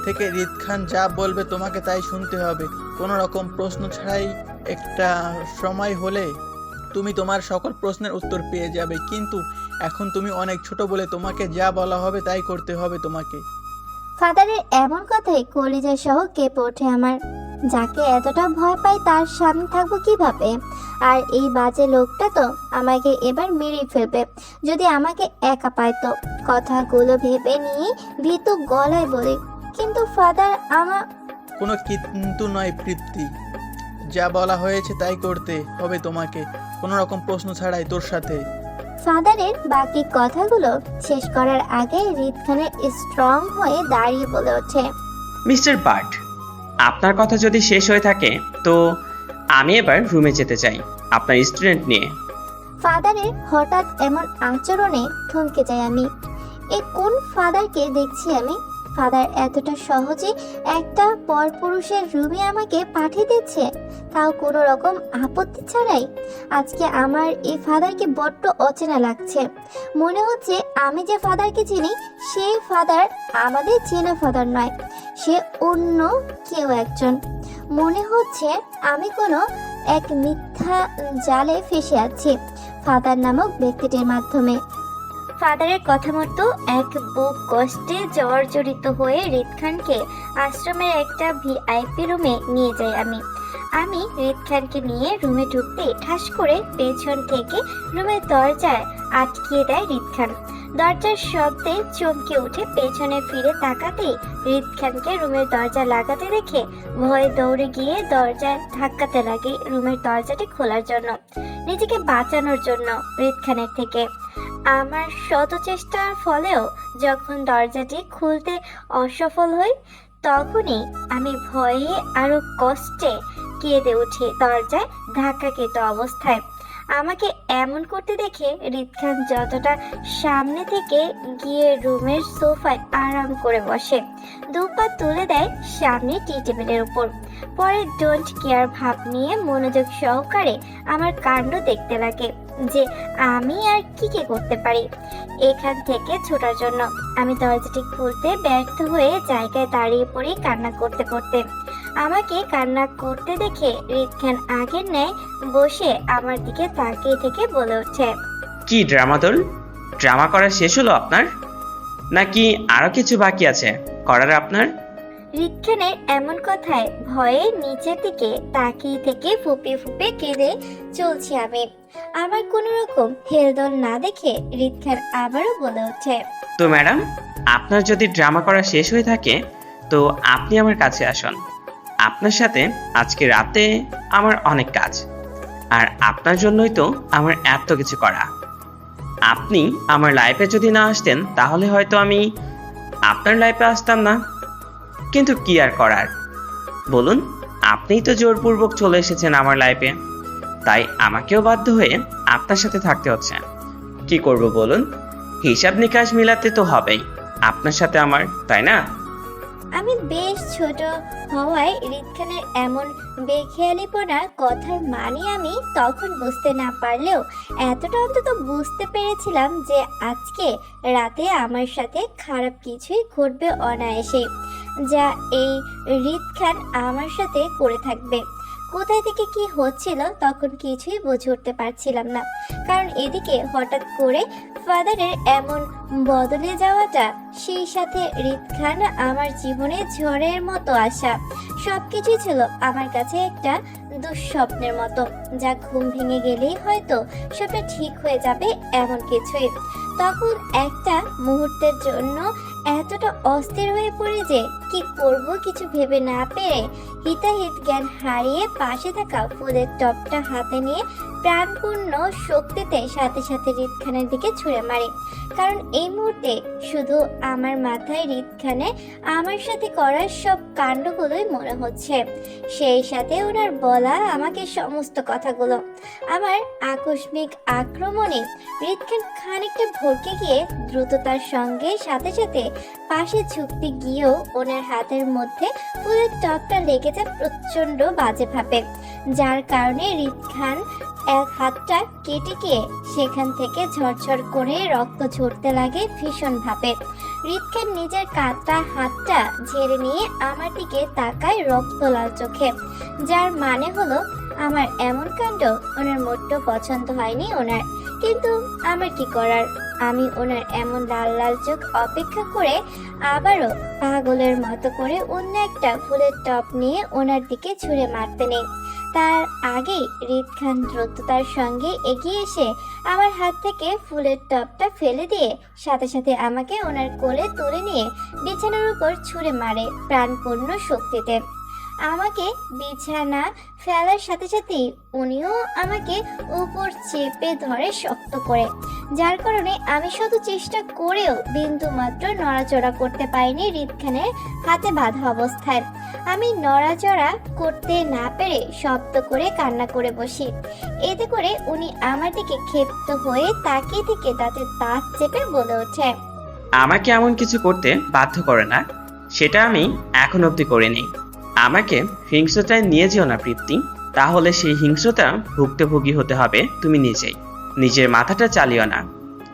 থেকে হৃদ খান যা বলবে তোমাকে তাই শুনতে হবে, কোনো রকম প্রশ্ন ছাড়াই। একটা সময় হলে তুমি তোমার সকল প্রশ্নের উত্তর পেয়ে যাবে, কিন্তু এখন তুমি অনেক ছোট বলে তোমাকে যা বলা হবে তাই করতে হবে তোমাকে। ফাদারের এমন কথায় কলিজা সহ কেঁপে ওঠে আমার। যাকে এতটা ভয় পাই তার সামনে থাকবো কিভাবে? আর এই বাজে লোকটা তো আমাকে এবার মেরে ফেলবে যদি আমাকে একা পাইতো। কথাগুলো ভেবে নিয়ে ভীতু গলায় বলি, কিন্তু ফাদার আমার। কোনো কিন্তু নয় তৃপ্তি, যা বলা হয়েছে তাই করতে হবে তোমাকে, কোনো রকম প্রশ্ন ছাড়াই তোর সাথে। ফাদারের বাকি কথাগুলো শেষ করার আগে হৃদ খানের স্ট্রং হয়ে দাঁড়িয়ে বলে ওঠে, মিস্টার বার্ট, আপনার কথা যদি শেষ হয়ে থাকে তো আমি এবার রুমে যেতে চাই আপনার স্টুডেন্ট নিয়ে। ফাদারের হঠাৎ এমন আচরণে থমকে যাই আমি। এ কোন ফাদারকে দেখছি আমি? ফাদার এতটা সহজে একটা পরপুরুষের রুমে আমাকে পাঠিয়ে দিচ্ছে, তাও কোনো রকম আপত্তি ছাড়াই। আজকে আমার এই ফাদারকে বড্ড অচেনা লাগছে। মনে হচ্ছে আমি যে ফাদারকে চিনি সেই ফাদার আমাদের চেনা ফাদার নয়, সে অন্য কেউ একজন। মনে হচ্ছে আমি কোনো এক মিথ্যা জালে ফেসে আছি ফাদার নামক ব্যক্তিটির মাধ্যমে। ফাদারের কথা মতো এক বুক কষ্টে জর্জরিত হয়ে রিত খানকে আশ্রমের একটা ভিআইপি রুমে নিয়ে যাই আমি রিত খানকে নিয়ে রুমে ঢুকতে ঠাস করে পেছন থেকে রুমের দরজায় আটকিয়ে দেয় রিত খান। দরজার শব্দে চমকে উঠে পেছনে ফিরে তাকাতেই রিত খানকে রুমের দরজা লাগাতে দেখে ভয়ে দৌড়ে গিয়ে দরজায় ধাক্কাতে লাগে রুমের দরজাটি খোলার জন্য, নিজেকে বাঁচানোর জন্য রিত খানের থেকে। আমার শত চেষ্টার ফলেও যখন দরজাটি খুলতে অসফল হই, তখনই আমি ভয়ে আরো কষ্টে কেঁদে উঠি দরজায় ধাক্কাকৃত অবস্থায়। আমাকে এমন করতে দেখে রিত খান যতটা সামনে থেকে গিয়ে রুমের সোফায় আরাম করে বসে, দুপা তুলে দেয় সামনে টি টেবিলের উপর। পরে ডোন্ট কেয়ার ভাব নিয়ে মনোযোগ সহকারে আমার কাণ্ড দেখতে লাগে যে আমি আর কি করতে পারি এখান থেকে ছোটার জন্য। আমি দরজাটি খুলতে ব্যর্থ হয়ে জায়গায় দাঁড়িয়ে পড়ি কান্না করতে করতে। আমাকে কান্না করতে দেখে রিত খান আগের ন্যায় বসে আমার দিকে তাকিয়ে থেকে বলে ওঠে, কি ড্রামা দোল? ড্রামা করা শেষ হলো আপনার, নাকি আরো কিছু বাকি আছে করার আপনার? রিত খানের এমন কথায় ভয়ে নিচের দিকে তাকিয়ে থেকে ফুপিয়ে ফুপিয়ে কেঁদে চলছি আমি। আমার কোনো রকম হেলদোল না দেখে রিত খান আবারও বলে ওঠে, তো ম্যাডাম, আপনার যদি ড্রামা করা শেষ হয়ে থাকে তো আপনি আমার কাছে আসুন। আপনার সাথে আজকে রাতে আমার অনেক কাজ, আর আপনার জন্যই তো আমার এত কিছু করা। আপনি আমার লাইফে যদি না আসতেন তাহলে হয়তো আমি আপনার লাইফে আসতাম না, কিন্তু কি আর করার বলুন? আপনিই তো জোরপূর্বক চলে এসেছেন আমার লাইফে, তাই আমাকেও বাধ্য হয়ে আপনার সাথে থাকতে হচ্ছে। কি করব বলুন? হিসাব নিকাশ মিলাতে তো হবেই আপনার সাথে আমার, তাই না? আমি বেশ ছোট হওয়ায় রিত খানের এমন বেখেয়ালিপনা কথার মানে আমি তখন বুঝতে না পারলেও এতটা অন্তত বুঝতে পেরেছিলাম যে আজকে রাতে আমার সাথে খারাপ কিছুই ঘটবে অনায়াসে, যা এই রিত খান আমার সাথে করে থাকবে। কোথায় থেকে কি হচ্ছিল তখন কিছুই বুঝে উঠতে পারছিলাম না, কারণ এদিকে হঠাৎ করে ফাদারের এমন বদলে যাওয়াটা, সেই সাথে রিত খান আমার জীবনে ঝড়ের মতো আসা, সবকিছুই ছিল আমার কাছে একটা দুঃস্বপ্নের মতো, যা ঘুম ভেঙে গেলেই হয়তো সবটা ঠিক হয়ে যাবে এমন কিছুই। তখন একটা মুহূর্তের জন্য এতটা অস্থির হয়ে পড়ে যে কি করব কিছু ভেবে না পেরে হিতাহিত জ্ঞান হারিয়ে পাশে থাকা ফুলের টপটা হাতে নিয়ে প্রাণপূর্ণ শক্তিতে সাথে সাথে রিত খানের দিকে ছুঁড়ে মারি। কারণ এই মুহূর্তে শুধু আমার মাথায় রিত খানে আমার সাথে করার সব কাণ্ডগুলোই মনে হচ্ছে, সেই সাথে ওনার বলা আমাকে সমস্ত কথাগুলো। আমার আকস্মিক আক্রমণে রিত খান খানিকটা ভরকে গিয়ে দ্রুততার সঙ্গে সাথে সাথে পাশে ঝুঁকতে গিয়েও ওনার হাতের মধ্যে ফুলের টপটা লেগে যায় প্রচণ্ড বাজে ভাবে, যার কারণে রিত খান এক হাতটা কেটে গিয়ে সেখান থেকে ঝরঝর করে রক্ত ঝরতে লাগে ভীষণ ভাবে। রিত খান নিজের কাটা হাতটা ঝেড়ে নিয়ে আমার দিকে তাকায় রক্ত লাল চোখে, যার মানে হলো আমার এমন কাণ্ড ওনার মোটেও পছন্দ হয়নি ওনার। কিন্তু আমার কি করার, আমি ওনার এমন লাল লাল চোখ অপেক্ষা করে আবারও পাগলের মতো করে অন্য একটা ফুলের টপ নিয়ে ওনার দিকে ছুঁড়ে মারতে নেই। তার আগেই রিত খান দ্রুততার সঙ্গে এগিয়ে এসে আমার হাত থেকে ফুলের টপটা ফেলে দিয়ে সাথে সাথে আমাকে ওনার কোলে তুলে নিয়ে বিছানার উপর ছুঁড়ে মারে প্রাণপূর্ণ শক্তিতে। আমাকে বিছানা ফেলার সাথে সাথেই উনিও আমাকে উপর চেপে ধরে শক্ত করে, যার কারণে আমি শত চেষ্টা করেও বিন্দু মাত্র নড়াচড়া করতে পারিনি রিত খানের হাতে বাঁধা অবস্থায়। আমি নড়াচড়া করতে না পেরে শব্দ করে কান্না করে বসি। এতে করে উনি আমার দিকে ক্ষিপ্ত হয়ে তাকিয়ে থেকে দাঁতে দাঁত চেপে বলে ওঠে, আমাকে এমন কিছু করতে বাধ্য করে না, সেটা আমি এখন অবধি করিনি। আমাকে হিংস্রতায় নিয়ে যেও না প্রীতি, তাহলে সেই হিংস্রতা ভুক্তভোগী হতে হবে তুমি নিজেই। নিজের মাথাটা চালিও না।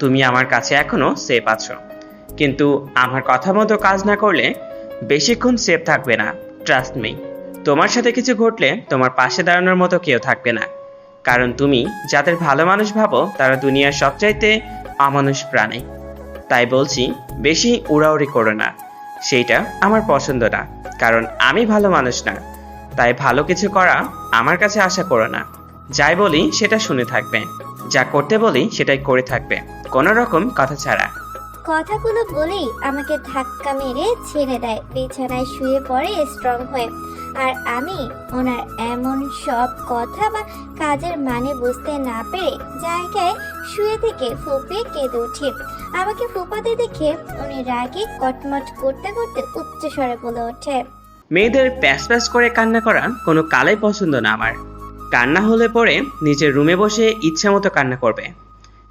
তুমি আমার কাছে এখনো সেফ আছো, কিন্তু আমার কথা মতো কাজ না করলে বেশিক্ষণ সেফ থাকবে না। ট্রাস্ট মি, তোমার সাথে কিছু ঘটলে তোমার পাশে দাঁড়ানোর মতো কেউ থাকবে না, কারণ তুমি যাদের ভালো মানুষ ভাবো তারা দুনিয়ার সবচাইতে অমানুষ প্রাণী। তাই বলছি, বেশি উড়াউড়ি করো না, সেইটা আমার পছন্দ না, কারণ আমি ভালো মানুষ না। তাই ভালো কিছু করা আমার কাছে আশা করো না। যাই বলি সেটা শুনে থাকবে, যা করতে বলি সেটাই করে থাকবে, কোনো রকম কথা ছাড়া। কথাগুলো বলেই আমাকে ধাক্কা মেরে ছেড়ে দেয়, বিছানায় শুয়ে পড়ে স্ট্রং হয়ে। আর আমি ওনার এমন সব কথা বা কাজের মানে বুঝতে না পেরে জায়গায় শুয়ে থেকে ফুপিয়ে কেঁদে উঠি। আমাকে ফুপাতে দেখে উনি রাগে কটমট করতে করতে উচ্চস্বরে বলে ওঠে, মেয়েদের প্যাস প্যাস করে কান্না করা কোনো কালাই পছন্দ না আমার। কান্না হলে পরে নিজের রুমে বসে ইচ্ছা মতো কান্না করবে,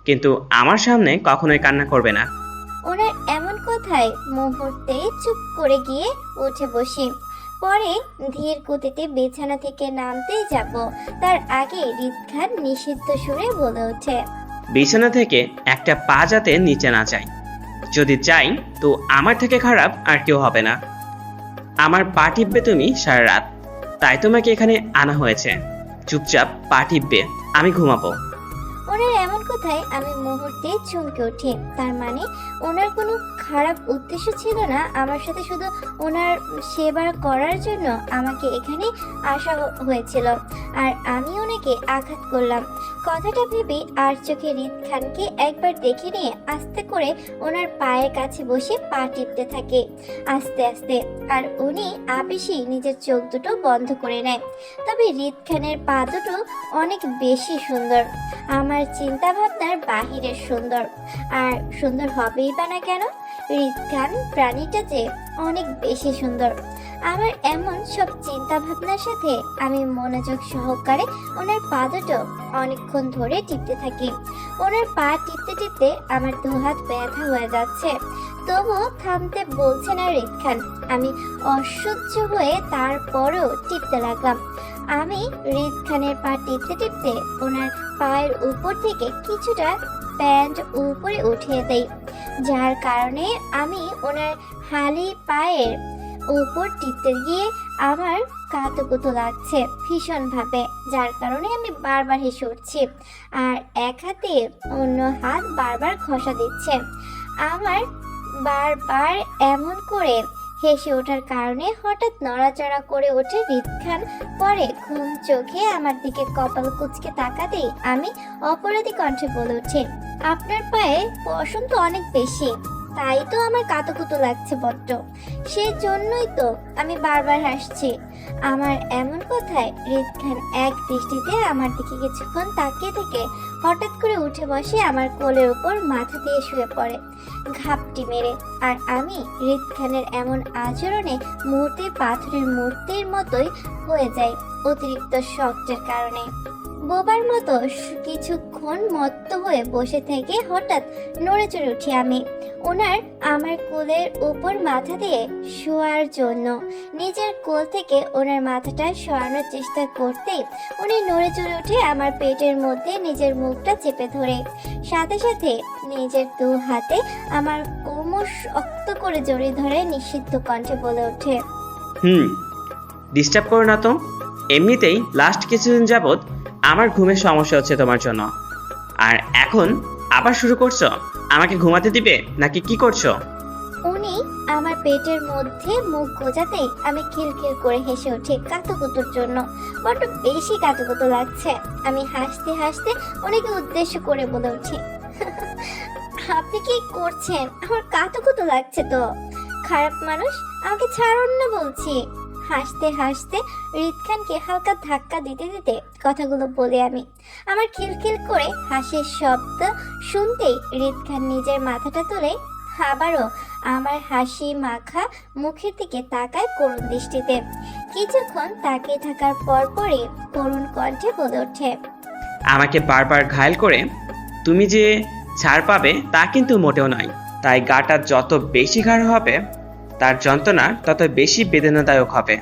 কিন্তু আমার সামনে কখনোই কান্না করবে না। ওনার এমন কথায় মুহূর্তে চুপ করে গিয়ে উঠে বসি। পরে ধীর গতিতে বিছানা থেকে নামতেই যাব, তার আগে হৃদ খান নিষিদ্ধ সুরে বলে ওঠে, বিছানা থেকে একটা পা যাতে নিচে না যায়। যদি চাই তো আমার থেকে খারাপ আর কেউ হবে না। আমার পা টিপবে তুমি সারা রাত, তাই তোমাকে এখানে আনা হয়েছে। চুপচাপ পা টিপবে, আমি ঘুমাবো। ওনার এমন কথায় আমি মুহূর্তে চমকে উঠি। তার মানে ওনার কোনো খারাপ উদ্দেশ্য ছিল না, আমার সাথে শুধু ওনার সেবা করার জন্য আমাকে এখানে আসা হয়েছিল, আর আমি ওনাকে আঘাত করলাম। কথাটা ভেবে আর চোখে হৃদ খানকে একবার দেখে নিয়ে আস্তে করে ওনার পায়ের কাছে বসে পা টিপতে থাকে আস্তে আস্তে, আর উনি আবেশি নিজের চোখ দুটো বন্ধ করে নেয়। তবে হৃদ খানের পা দুটো অনেক বেশি সুন্দর, আমার চিন্তা ভাবনার বাহিরের সুন্দর। আর সুন্দর হবেই বা না কেন, হৃদ খান প্রাণীটা যে অনেক বেশি সুন্দর। আমার এমন সব চিন্তা ভাবনার সাথে আমি মনোযোগ সহকারে ওনার পা দুটো অনেকক্ষণ ধরে টিপতে থাকি। ওনার পা টিপতে টিপতে আমার দুহাত ব্যথা হয়ে যাচ্ছে, তবুও থামতে বলছে না হৃদ খান। আমি অসহ্য হয়ে তারপরও টিপতে লাগলাম। আমি হৃদ খানের পা টিপতে টিপতে ওনার পায়ের উপর থেকে কিছুটা প্যান্ট উপরে উঠিয়ে দেই, যার কারণে আমি ওনার হালি পায়ের উপর টিপতে গিয়ে আমার কাতুকুতু লাগছে ভীষণভাবে, যার কারণে আমি বারবার হেসে উঠছি আর এক হাতে অন্য হাত বারবার ঘষা দিচ্ছে। আমার বারবার এমন করে হেসে ওঠার কারণে হঠাৎ নড়াচড়া করে ওঠে হৃদ খান। পরে ঘুম চোখে আমার দিকে কপাল কুঁচকে তাকাতেই আমি অপরাধী কণ্ঠে বলে উঠি, আপনার পায়ে পশম তো অনেক বেশি, তাই তো আমার কাতুকুতু লাগছে বড্ড, সেই জন্যই তো আমি বারবার হাসছি। আমার এমন কথায় হৃদ খান এক দৃষ্টিতে আমার দিকে কিছুক্ষণ তাকিয়ে থেকে হঠাৎ করে উঠে বসে আমার কোলের উপর মাথা দিয়ে শুয়ে পড়ে ঘাপটি মেরে। আর আমি হৃদ খানের এমন আচরণে মুহূর্তে পাথরের মূর্তির মতোই হয়ে যাই অতিরিক্ত শক্তের কারণে। বোবার মতো কিছুক্ষণ মত্ত হয়ে বসে থেকে হঠাৎ নড়ে চড়ে উঠি আমি ওনার আমার কোলের উপর মাথা দিয়ে শোয়ার জন্য। নিজের কোল থেকে ওনার মাথাটা সরানোর চেষ্টা করতেই উনি নড়ে চড়ে উঠে আমার পেটের মধ্যে নিজের মুখটা চেপে ধরে সাথে সাথে নিজের দু হাতে আমার কোমর শক্ত করে জড়িয়ে ধরে নিষিদ্ধ কণ্ঠে বলে ওঠে, ডিস্টার্ব করো না তো। এমনিতেই লাস্ট কিছুদিন যাবৎ আমার ঘুমের সমস্যা হচ্ছে তোমার জন্য, আর এখন আবার শুরু করছো। আমাকে ঘুমাতে দিবে নাকি কি করছো? উনি আমার পেটের মধ্যে মুখ গোজাতেই আমি খিলখিল করে হেসে উঠি কাতুকুতুর জন্য। বড্ড বেশি কাতুকুতু লাগছে। আমি হাসতে হাসতে ওনাকে উদ্দেশ্য করে বলে উঠি, আপনি কি করছেন? আমার কাতুকুতু লাগছে তো। খারাপ মানুষ, আমাকে ছাড়ুন না বলছি। হাসতে হাসতে হৃদ খানকে হালকা ধাক্কা দিতে দিতে কথাগুলো বলে আমি। আমার খিলখিল করে হাসির শব্দ শুনতেই হৃদ খান নিজের মাথাটা তুলে আবারও আমার হাসি মাখা মুখের দিকে তাকায় করুণ দৃষ্টিতে। কিছুক্ষণ তাকিয়ে থাকার পরপরই করুণ কণ্ঠে বলে ওঠে, আমাকে বারবার ঘায়েল করে তুমি যে ছাড় পাবে তা কিন্তু মোটেও নয়। তাই গাটা যত বেশি গাঢ় হবে তার যন্ত্রণা তত বেশি বেদনাদায়ক হবে।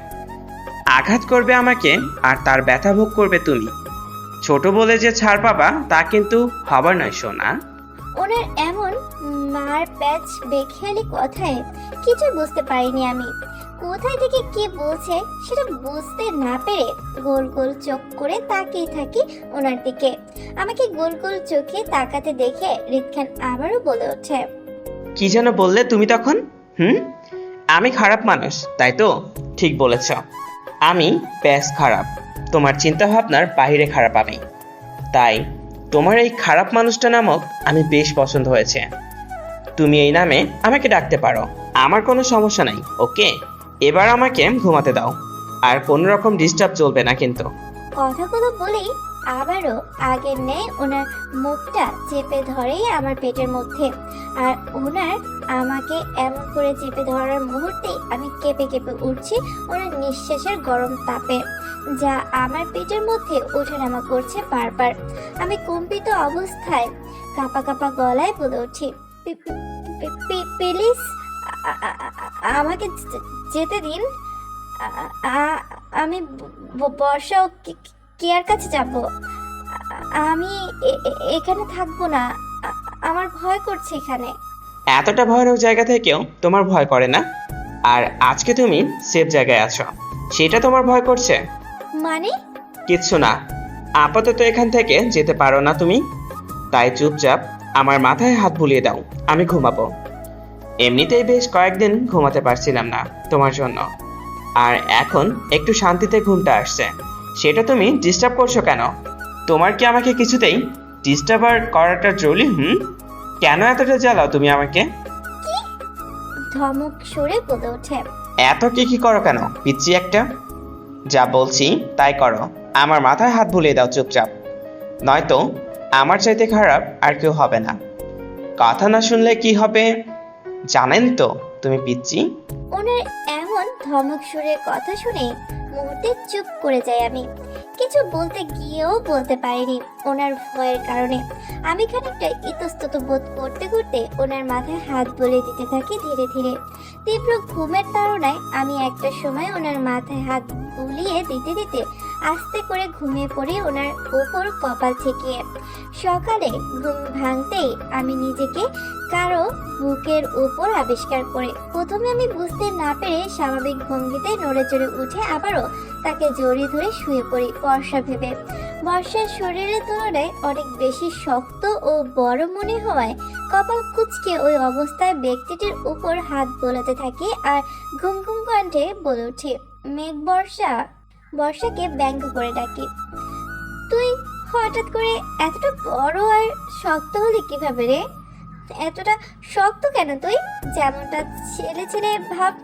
আঘাত করবে আমাকে আর তার ব্যথা ভোগ করবে তুমি। ছোট বলে যে ছাড় পাবা তা কিন্তু হবার নয় সোনা। ওনার এমন মার প্যাচ বেখেয়ালি কথায় কিছু বুঝতে পারিনি আমি। কোথায় থেকে কি বলছে সেটা বুঝতে না পেরে গোল গোল চোখ করে তাকিয়ে থাকি ওনার দিকে। আমাকে গোল গোল চোখে তাকাতে দেখে হৃদ খান আবারও বলে ওঠে, কি যেন বললে তুমি তখন? আমি খারাপ মানুষ তাই তো? ঠিক বলেছ, আমি বেশ খারাপ। তোমার চিন্তা ভাবনার বাইরে খারাপ আমি। তাই তোমার এই খারাপ মানুষটা নামক আমি বেশ পছন্দ হয়েছে। তুমি এই নামে আমাকে ডাকতে পারো, আমার কোনো সমস্যা নাই। ওকে, এবার আমাকে ঘুমাতে দাও, আর কোনো রকম ডিস্টার্ব চলবে না কিন্তু। কথাগুলো বলেই আবারও আগের ন্যায় ওনার মুখটা চেপে ধরে আমার পেটের মধ্যে। আর ওনার আমাকে এমন করে চেপে ধরার মুহূর্তে আমি কেঁপে কেঁপে উঠছি ওনার নিঃশ্বাসের গরম তাপে, যা আমার পেটের মধ্যে ওঠানামা করছে বারবার। আমি কম্পিত অবস্থায় কাঁপা কাঁপা গলায় বলে উঠি, প্লিজ আমাকে যেতে দিন। আমি বর্ষা ও কেয়ার কাছে যাব। আমি এখানে থাকবো না, আমার ভয় করছে এখানে। এতটা ভয়ানক জায়গা থেকেও তোমার ভয় করে না? আর আজকে তুমি সেফ জায়গায় আছো, সেটা তোমার ভয় করছে? মানে? কিচ্ছু না, আপাতত এখান থেকে যেতে পারো না তুমি। তাই চুপচাপ আমার মাথায় হাত বুলিয়ে দাও, আমি ঘুমাবো। এমনিতেই বেশ কয়েকদিন ঘুমাতে পারছিলাম না তোমার জন্য, আর এখন একটু শান্তিতে ঘুমটা আসছে, সেটা তুমি ডিস্টার্ব করছো কেন? তোমার কি আমাকে কিছুতেই ডিস্টার্ব করাটা জরুরি? কেন এতটা জ্বালাও তুমি আমাকে? ধমক সরে বলে ওঠে, এত কি করো কেন পিচ্ছি একটা? যা বলছি তাই করো, আমার মাথায় হাত বুলিয়ে দাও চুপচাপ, নয়তো আমার চাইতে খারাপ আর কেউ হবে না। কথা না শুনলে কি হবে জানেন তো তুমি পিচ্ছি। ওনার এমন ধমক সুরের কথা শুনে মুহূর্তে চুপ করে যাই আমি। কিছু বলতে গিয়েও বলতে পারিনি ওনার ভয়ের কারণে। আমি খানিকটা ইতস্তত বোধ করতে করতে ওনার মাথায় হাত বুলিয়ে দিতে থাকি ধীরে ধীরে। তীব্র ঘুমের তাড়নায় আমি একটা সময় ওনার মাথায় হাত বুলিয়ে দিতে দিতে আস্তে করে ঘুমিয়ে পড়ি ওনার ওপর কপাল ঠেকিয়ে। সকালে ঘুম ভাঙতেই আমি নিজেকে কারো বুকের উপর আবিষ্কার করে প্রথমে আমি বুঝতে না পেরে স্বাভাবিক ভঙ্গিতে নড়ে চড়ে উঠে আবারও তাকে জড়িয়ে ধরে শুয়ে পড়ি বর্ষা ভেবে। বর্ষার শরীরের তুলনায় অনেক বেশি শক্ত ও বড় মনে হওয়ায় কপাল কুঁচকে ওই অবস্থায় ব্যক্তিটির উপর হাত বোলাতে থাকি আর ঘুম ঘুম কণ্ঠে বলে উঠি, মেঘ বর্ষা। বর্ষাকে ব্যঙ্গ করে ডাকি, তুই হঠাৎ করে এতটা বড় আর শক্ত হলি কিভাবে রে? এতটা শক্ত কেন তুই? যেমনটা ছেলে ছেলে ভাব।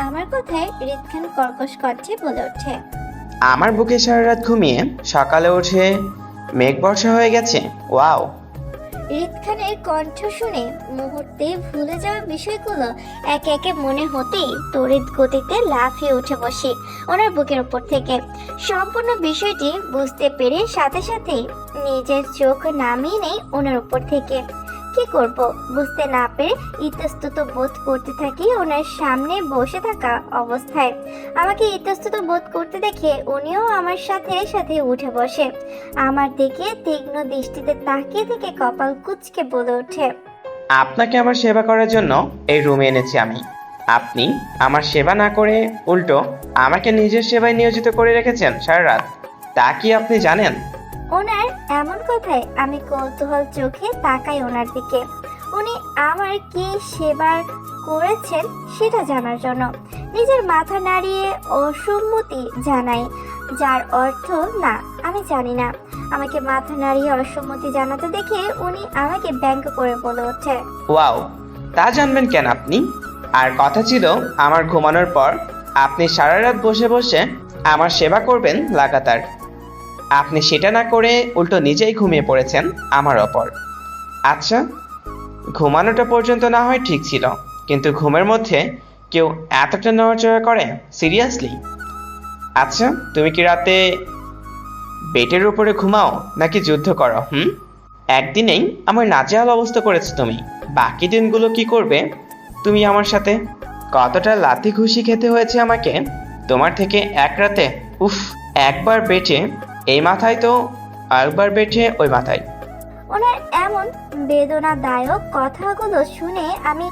আমার কথায় হৃদ খান কর্কশ কণ্ঠে বলে ওঠে, আমার বুকে সারা রাত ঘুমিয়ে সকালে উঠে মেঘ বর্ষা হয়ে গেছে। ওয়াও! হৃদ খানের কণ্ঠ শুনে মুহূর্তে ভুলে যাওয়া বিষয়গুলো একে একে মনে হতেই তড়িৎ গতিতে লাফিয়ে উঠে বসি ওনার বুকের উপর থেকে। সম্পূর্ণ বিষয়টি বুঝতে পেরে সাথে সাথে নিজের চোখ নামিয়ে নেই ওনার উপর থেকে। কি করব বুঝতে না পেরে ইতস্তত বোধ করতে থাকি ওনার সামনে বসে থাকা অবস্থায়। আমাকে ইতস্তত বোধ করতে দেখে উনিও আমার সাথে সাথে উঠে বসে আমার দিকে তীক্ষ্ণ দৃষ্টিতে তাকিয়ে থেকে কপাল কুঁচকে বলে ওঠে, আপনাকে আমার সেবা করার জন্য এই রুমে এনেছি আমি। আপনি আমার সেবা না করে উল্টো আমাকে নিজের সেবায় নিয়োজিত করে রেখেছেন সারা রাত, তা কি আপনি জানেন? ওনার এমন কথায় আমি কৌতূহল চোখে তাকাই ওনার দিকে। উনি আমার কি সেবা করেছেন সেটা জানার জন্য নিজের মাথা নাড়িয়ে অসম্মতি জানাই, যার অর্থ না আমি জানি না। আমাকে মাথা নাড়িয়ে অসম্মতি জানাতে দেখে উনি আমাকে ব্যঙ্গ করে বলে ওঠে, ওয়াও! তা জানবেন কেন আপনি? আর কথা ছিল আমার ঘুমানোর পর আপনি সারা রাত বসে বসে আমার সেবা করবেন লাগাতার। আপনি সেটা না করে উল্টো নিজেই ঘুমিয়ে পড়েছেন আমার ওপর। আচ্ছা, ঘুমানোটা পর্যন্ত না হয় ঠিক ছিল, কিন্তু ঘুমের মধ্যে কেউ এতটা নড়াচড়া করে? সিরিয়াসলি? আচ্ছা, তুমি কি রাতে বেডের উপরে ঘুমাও নাকি যুদ্ধ করো? একদিনেই আমার নাজেহাল অবস্থা করেছো তুমি। বাকি দিনগুলো কি করবে তুমি আমার সাথে? কতটা লাথি ঘুষি খেতে হয়েছে আমাকে তোমার থেকে এক রাতে। উফ, একবার বেঁচে এই মাথায় তো আরেকবার বেঁচে ওই মাথায়। ওনার এমন বেদনাদায়ক কথাগুলো শুনে আমি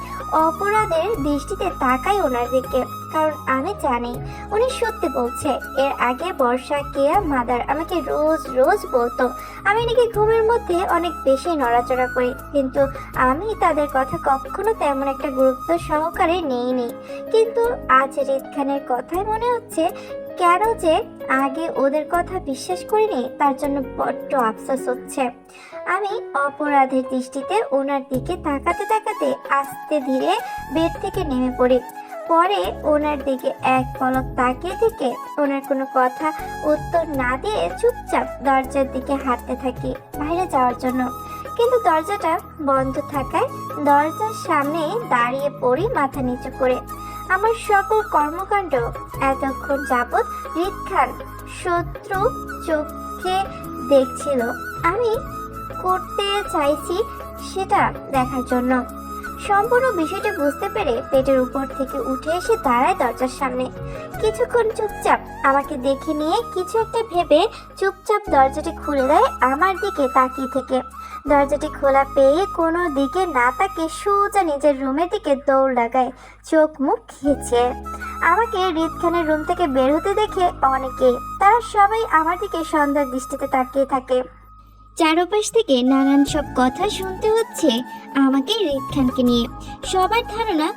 অপরাধের দৃষ্টিতে তাকাই ওনার দিকে, কারণ আমি জানি উনি সত্যি বলছে। এর আগে বর্ষা, কেয়া, মাদার আমাকে রোজ রোজ বলতো আমি নাকি ঘুমের মধ্যে অনেক বেশি নড়াচড়া করি, কিন্তু আমি তাদের কথা কখনো তেমন একটা গুরুত্ব সহকারে নেইনি। কিন্তু আজ রিদ খানের কথাই মনে হচ্ছে কেন যে আগে ওদের কথা বিশ্বাস করিনি, তার জন্য বড্ড আফসোস হচ্ছে। আমি অপরাধের দৃষ্টিতে ওনার দিকে তাকাতে তাকাতে আস্তে ধীরে বেড থেকে নেমে পড়ি। পরে ওনার দিকে এক পলক তাকিয়ে থেকে ওনার কোনো কথা উত্তর না দিয়ে চুপচাপ দরজার দিকে হাঁটতে থাকি বাইরে যাওয়ার জন্য। কিন্তু দরজাটা বন্ধ থাকায় দরজার সামনে দাঁড়িয়ে পড়ি মাথা নিচু করে। আমার সকল কর্মকাণ্ড এতক্ষণ যাবৎ রিদ খান শত্রু চোখে দেখছিল, আমি করতে চাইছি সেটা দেখার জন্য। সম্পূর্ণ বিষয়টা বুঝতে পেরে পেটের উপর থেকে উঠে এসে দাঁড়ায় দরজার সামনে। কিছুক্ষণ চুপচাপ আমাকে দেখে নিয়ে কিছু একটা ভেবে চুপচাপ দরজাটি খুলে দেয় আমার দিকে তাকিয়ে থেকে। দরজাটি খোলা পেয়ে কোনো দিকে না তাকে সোজা নিজের রুমের দিকে দৌড় লাগায়, চোখ মুখ খিচে। আমাকে রিদ খানের রুম থেকে বের হতে দেখে অনেকে, তারা সবাই আমার দিকে সন্ধ্যার দৃষ্টিতে তাকিয়ে থাকে। চারপাশ থেকে নানান সব কথা শুনতে হচ্ছে আমাকে রিদ খানকে নিয়ে। সবার ধারণা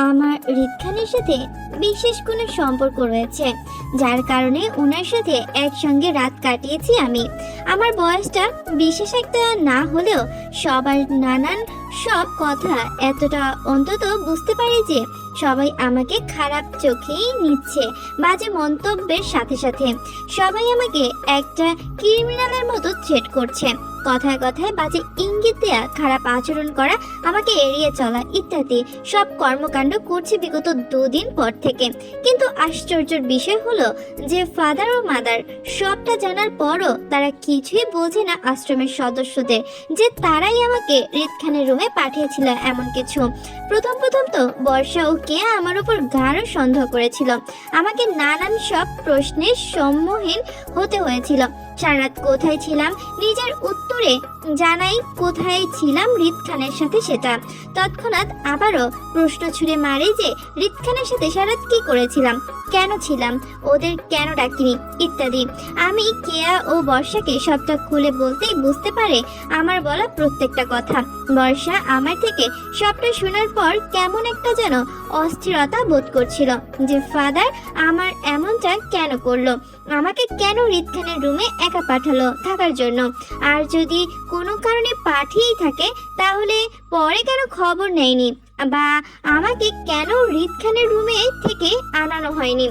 আমার রিদ খানের সাথে বিশেষ কোনো সম্পর্ক রয়েছে, যার কারণে ওনার সাথে একসঙ্গে রাত কাটিয়েছি আমি। আমার বয়সটা বিশেষ একটা না হলেও সবার নানান সব কথা এতটা অন্তত বুঝতে পারি যে সবাই আমাকে খারাপ চোখেই নিচ্ছে। বাজে মন্তব্যের সাথে সাথে সবাই আমাকে একটা ক্রিমিনালের মতো থ্রেট করছে, কথায় কথায় বাজে ইঙ্গিত দেয়া, খারাপ আচরণ করা, আমাকে এড়িয়ে চলা ইত্যাদি সব কর্মকাণ্ড করছে বিগত 2 দিন পর থেকে। কিন্তু আশ্চর্যের বিষয় হলো যে ফাদার ও মাদার সবটা জানার পরও তারা কিছুই বোঝে না আশ্রমের সদস্যদের, যে তারাই আমাকে রিদ খানের রুমে পাঠিয়েছিল এমন কিছু। প্রথম তো বর্ষা ও কেয়া আমার উপর গাঢ় সন্দেহ করেছিল, আমাকে নানান সব প্রশ্নের সম্মুখীন হতে হয়েছিল। সারারাত কোথায় ছিলাম নিজের উত্তরে জানাই, কোথায় ছিলাম রিদ খানের সাথে সেটা। তৎক্ষণাৎ আবারও প্রশ্ন ছুড়ে মারে যে রিদ খানের সাথে সারারাত কি করেছিলাম, কেন ছিলাম, ওদের কেন ডাকিনি ইত্যাদি। আমি কেয়া ও বর্ষাকে সবটা খুলে বলতেই বুঝতে পারে আমার বলা প্রত্যেকটা কথা। বর্ষা আমার থেকে সবটা শোনার পর কেমন একটা যেন অস্থিরতা বোধ করছিল যে ফাদার আমার এমনটা কেন করলো, আমাকে কেন রিদ খানের রুমে একা পাঠালো থাকার জন্য। আর যদি কোনো কারণে পাঠিয়েই থাকে তাহলে পরে কেন খবর নেয়নি, বা আমাকে কেন রিদ খানের রুমে থেকে আনানো হয়নি।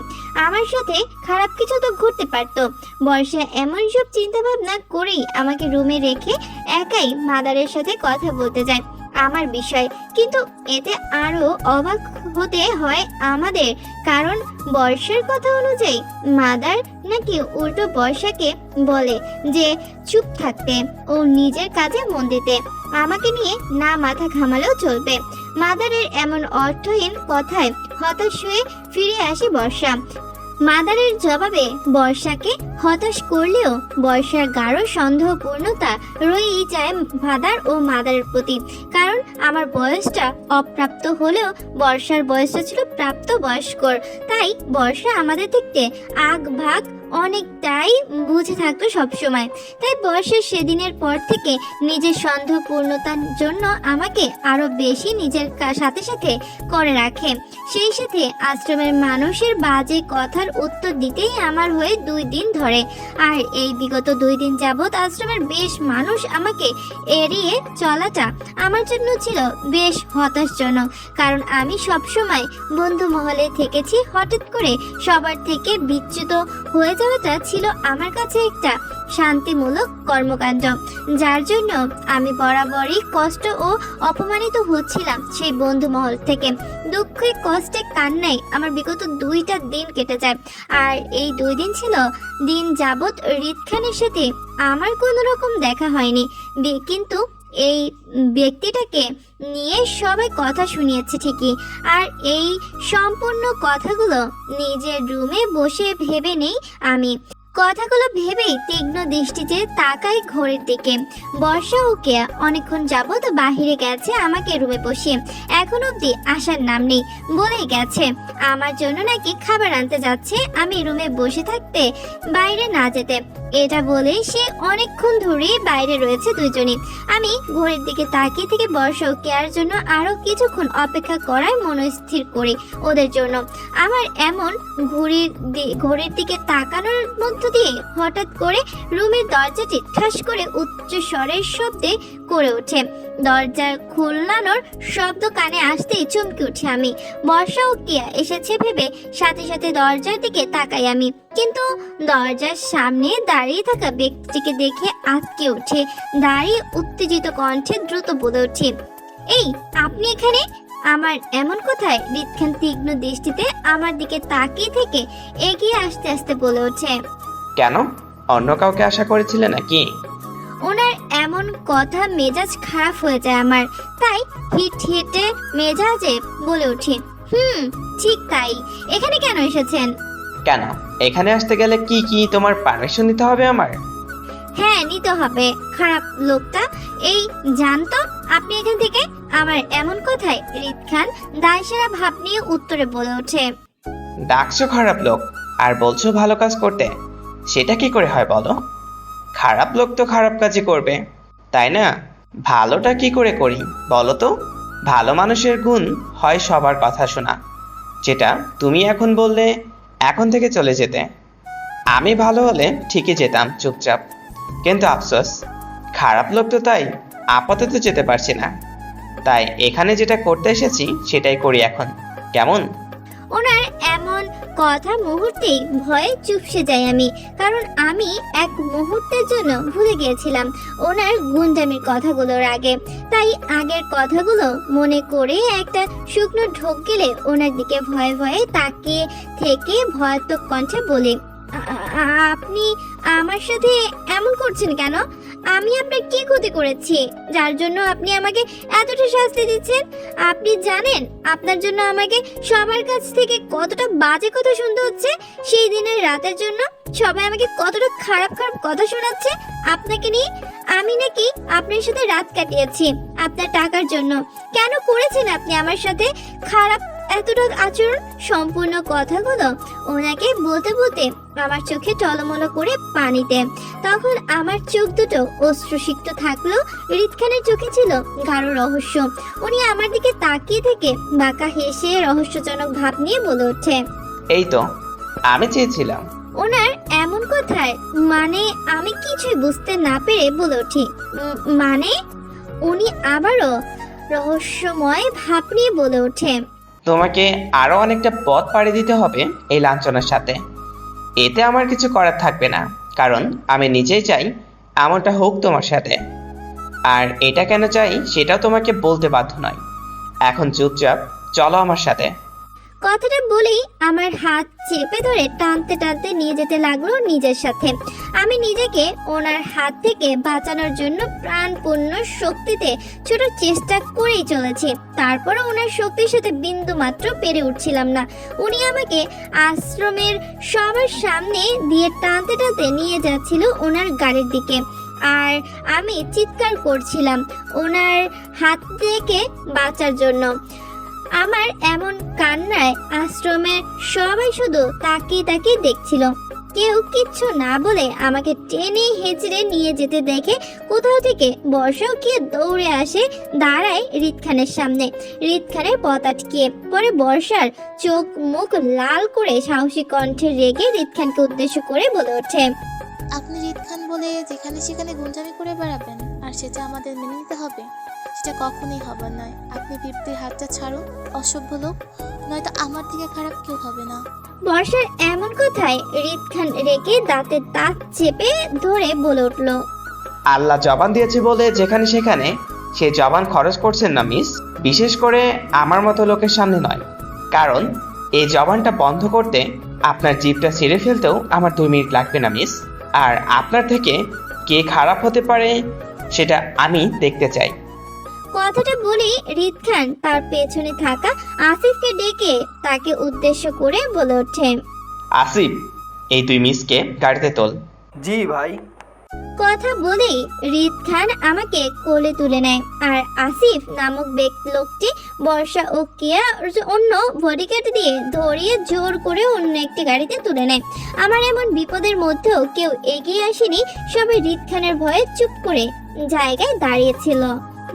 আমার সাথে খারাপ কিছু তো ঘটতে পারতো। বর্ষা এমন সব চিন্তা ভাবনা করেই আমাকে রুমে রেখে একাই মাদারের সাথে কথা বলতে যায় আমার বিষয়। কিন্তু এতে আরো অবাক হতে হয় আমাদের, কারণ বর্ষার কথা অনুযায়ী মাদার নাকি উল্টো বর্ষাকে বলে যে চুপ থাকতে ও নিজের কাজে মন দিতে, আমাকে নিয়ে না মাথা ঘামালেও চলবে। মাদারের এমন অর্থহীন কথায় হতাশ হয়ে ফিরে আসে বর্ষা। মাদারের জবাবে বর্ষাকে হতাশ করলেও বর্ষার গাঢ় সন্দেহপূর্ণতা রয়েই যায় ফাদার ও মাদারের প্রতি। কারণ আমার বয়সটা অপ্রাপ্ত হলেও বর্ষার বয়সটা ছিল প্রাপ্ত বয়স্কর, তাই বর্ষা আমাদের থেকে আগ ভাগ অনেকটাই বুঝে থাকতো সবসময়। তাই বর্ষার সেদিনের পর থেকে নিজের সন্দেহপূর্ণতার জন্য আমাকে আরো বেশি নিজের সাথে সাথে করে রাখে। সেই সাথে আশ্রমের মানুষের বাজে কথার উত্তর দিতেই আমার হয়ে 2 দিন ধরে। আর এই বিগত 2 দিন যাবৎ আশ্রমের বেশ মানুষ আমাকে এড়িয়ে চলাটা আমার জন্য ছিল বেশ হতাশজনক, কারণ আমি সবসময় বন্ধু মহলে থেকেছি। হঠাৎ করে সবার থেকে বিচ্যুত হয়ে যাওয়াটা ছিল আমার কাছে একটা শান্তিমূলক কর্মকাণ্ড, যার জন্য আমি বরাবরই কষ্ট ও অপমানিত হচ্ছিলাম সেই বন্ধু মহল থেকে। দুঃখে কষ্টে কান্নায় আমার বিগত 2টা দিন কেটে যায়। আর এই 2 দিন ছিল দিন যাবৎ রিদ খানের সাথে আমার কোনো রকম দেখা হয়নি, কিন্তু এই ব্যক্তিটাকে নিয়ে সবাই কথা শুনিয়েছে ঠিকই, আর এই সম্পূর্ণ কথাগুলো নিজের রুমে বসে ভেবে নেই আমি। কথাগুলো ভেবেই তীক্ষ্ণ দৃষ্টিতে তাকাই ঘড়ির দিকে। বর্ষা ও কেয়া অনেকক্ষণ যাবত বাহিরে গেছে আমাকে রুমে বসিয়ে, এখন অবধি আসার নাম নেই। বলেই গেছে আমার জন্য নাকি খাবার আনতে যাচ্ছে, আমি রুমে বসে থাকতে, বাইরে না যেতে। এটা বলে সে অনেকক্ষণ ধরেই বাইরে রয়েছে দুজনই। আমি ঘড়ির দিকে তাকিয়ে থেকে বর্ষা ও কেয়ার জন্য আরো কিছুক্ষণ অপেক্ষা করায় মনস্থির করি ওদের জন্য। আমার এমন ঘড়ির দিকে তাকানোর মধ্য দিয়ে হঠাৎ করে রুমের দরজাটি ঠাস করে উচ্চ স্বরের শব্দে করে ওঠে। দরজার খুলনানোর শব্দ কানে আসতেই চমকে উঠি আমি। বর্ষা ও কেয়া এসেছে ভেবে সাথে সাথে দরজার দিকে তাকাই আমি, কিন্তু দরজার সামনে দাঁড়িয়ে থাকা ব্যক্তিটিকে দেখে আটকে উঠে দাঁড়িয়ে উত্তেজিত কণ্ঠে দ্রুত বলে উঠি, এই আপনি এখানে? আমার এমন কথায় রিতখান তীক্ষ্ণ দৃষ্টিতে আমার দিকে তাকিয়ে থেকে এগিয়ে আসতে আসতে বলে ওঠে, কেন, অন্য কাউকে আশা করেছিলে নাকি? ওনার এমন কথা মেজাজ খারাপ হয়ে যায় আমার, তাই হিটে মেজাজে বলে উঠি, ঠিক তাই। এখানে কেন এসেছেন? কেন, এখানে আসতে গেলে কি কি তোমার পারমিশন নিতে হবে আমার? হ্যাঁ, নিতে হবে। খারাপ লোকটা এই জানতো আপনি এখান থেকে? আমার এমন কথায় রিতখান দায়সারা ভাব নিয়ে উত্তরে বলে ওঠে, ডাকছো খারাপ লোক আর বলছো ভালো কাজ করতে, সেটা কি করে হয় বলো? খারাপ লোক তো খারাপ কাজই করবে, তাই না? ভালোটা কি করে করি বলো তো? ভালো মানুষের গুণ হয় সবার কথা শোনা, যেটা তুমি এখন বললে এখন থেকে চলে যেতে। আমি ভালো হলে ঠিকই যেতাম চুপচাপ, কিন্তু আফসোস খারাপ লোক তো, তাই আপাতত যেতে পারছি না। তাই এখানে যেটা করতে এসেছি সেটাই করি এখন, কেমন? ওনার এমন কথা মুহূর্তেই ভয়ে চুপসে যাই আমি, কারণ আমি এক মুহূর্তের জন্য ভুলে গিয়েছিলাম ওনার গুন্ডামির কথাগুলোর আগে। তাই আগের কথাগুলো মনে করে একটা শুকনো ঢোক গেলে ওনার দিকে ভয়ে ভয়ে তাকিয়ে থেকে ভয়াত্মক কণ্ঠে বলি, আপনি আমার সাথে এমন করছেন কেন? আমি আপনার কি ক্ষতি করেছি যার জন্য আপনি আমাকে এতটা শাস্তি দিচ্ছেন? আপনি জানেন আপনার জন্য আমাকে সবার কাছ থেকে কতটা বাজে কথা শুনতে হচ্ছে? সেই দিনের রাতের জন্য সবাই আমাকে কতটা খারাপ খারাপ কথা শোনাচ্ছে আপনাকে নিয়ে। আমি নাকি আপনার সাথে রাত কাটিয়েছি আপনার টাকার জন্য। কেন করেছেন আপনি আমার সাথে খারাপ এতটা আচরণ? সম্পূর্ণ কথাগুলো ওনাকে বলতে বলতে আমার চোখে টলমলো করে পানিতে। তখন আমার চোখ দুটো অশ্রুসিক্ত থাকলেও রিতখানের চোখে ছিল গাঢ় রহস্য। উনি আমার দিকে তাকিয়ে থেকে বাঁকা হেসে রহস্যজনক ভাব নিয়ে বলে ওঠে, এই তো আমি চেয়েছিলাম। ওনার এমন কথায় মানে আমি কিছুই বুঝতে না পেরে বলে উঠি, মানে? উনি আবারও রহস্যময় ভাব নিয়ে বলে ওঠে, তোমাকে আরো অনেকটা পথ পাড়ি দিতে হবে এই লাঞ্ছনার সাথে। এতে আমার কিছু করার থাকবে না, কারণ আমি নিজেই চাই এমনটা হোক তোমার সাথে। আর এটা কেন চাই সেটাও তোমাকে বলতে বাধ্য নয়। এখন চুপচাপ চলো আমার সাথে। কথাটা বলেই আমার হাত চেপে ধরে টানতে টানতে নিয়ে যেতে লাগলো নিজের সাথে। আমি নিজেকে ওনার হাত থেকে বাঁচানোর জন্য প্রাণপূর্ণ শক্তিতে ছোটার চেষ্টা করেই চলেছি, তারপরে ওনার শক্তির সাথে বিন্দু মাত্র পেরে উঠছিলাম না। উনি আমাকে আশ্রমের সবার সামনে দিয়ে টানতে টানতে নিয়ে যাচ্ছিল ওনার গাড়ির দিকে, আর আমি চিৎকার করছিলাম ওনার হাত থেকে বাঁচার জন্য। আমার এমন কান্নায় আশ্রমের সবাই শুধু তাকিয়ে তাকিয়ে দেখছিল। কেউ কিচ্ছু না বলে আমাকে টেনে হেঁচড়ে নিয়ে যেতে দেখে কোথাও থেকে বর্ষাও গিয়ে দৌড়ে আসে, দাঁড়ায় রিতখানের সামনে। রিতখানের পথ আটকিয়ে পরে বর্ষার চোখ মুখ লাল করে সাহসী কণ্ঠে রেগে রিতখানকে উদ্দেশ্য করে বলে ওঠে, আপনি রিতখান বলে যেখানে সেখানে গুন্ডামি করে বেড়াবেন, আর সেটা আমাদের মেনে নিতে হবে? সেটা কখনোই হবার নয়। আপনি তৃপ্তির হাতটা ছাড়ুন, অসভ্য লোক, নয়তো আমার থেকে খারাপ কেউ হবে না। বর্ষার এমন কথায় রিতখান রেগে দাঁতে দাঁত চেপে ধরে বলে উঠল, আল্লাহ জবান দিয়েছে বলে যেখানে সেখানে সে জবান খরচ করছেন না মিস, বিশেষ করে আমার মতো লোকের সামনে নয়। কারণ এই জবানটা বন্ধ করতে আপনার জিভটা ছিঁড়ে ফেলতেও আমার 2 মিনিট লাগবে না মিস। আর আপনার থেকে কে খারাপ হতে পারে সেটা আমি দেখতে চাই। কথাটা বলেই রিদ খান তার পেছনে থাকা আসিফকে ডেকে তাকে উদ্দেশ্য করে বলে ওঠে, আসিফ, এই তুই মিসকে গাড়িতে তোল। জি ভাই। কথা বলেই রিদ খান আমাকে কোলে তুলে নেয় আর আসিফ নামক লোকটি বর্ষা ও কেয়া অন্য বডিগার্ড দিয়ে ধরিয়ে জোর করে অন্য একটি গাড়িতে তুলে নেয়। আমার এমন বিপদের মধ্যেও কেউ এগিয়ে আসেনি, সবাই রিদ খানের ভয়ে চুপ করে জায়গায় দাঁড়িয়েছিল।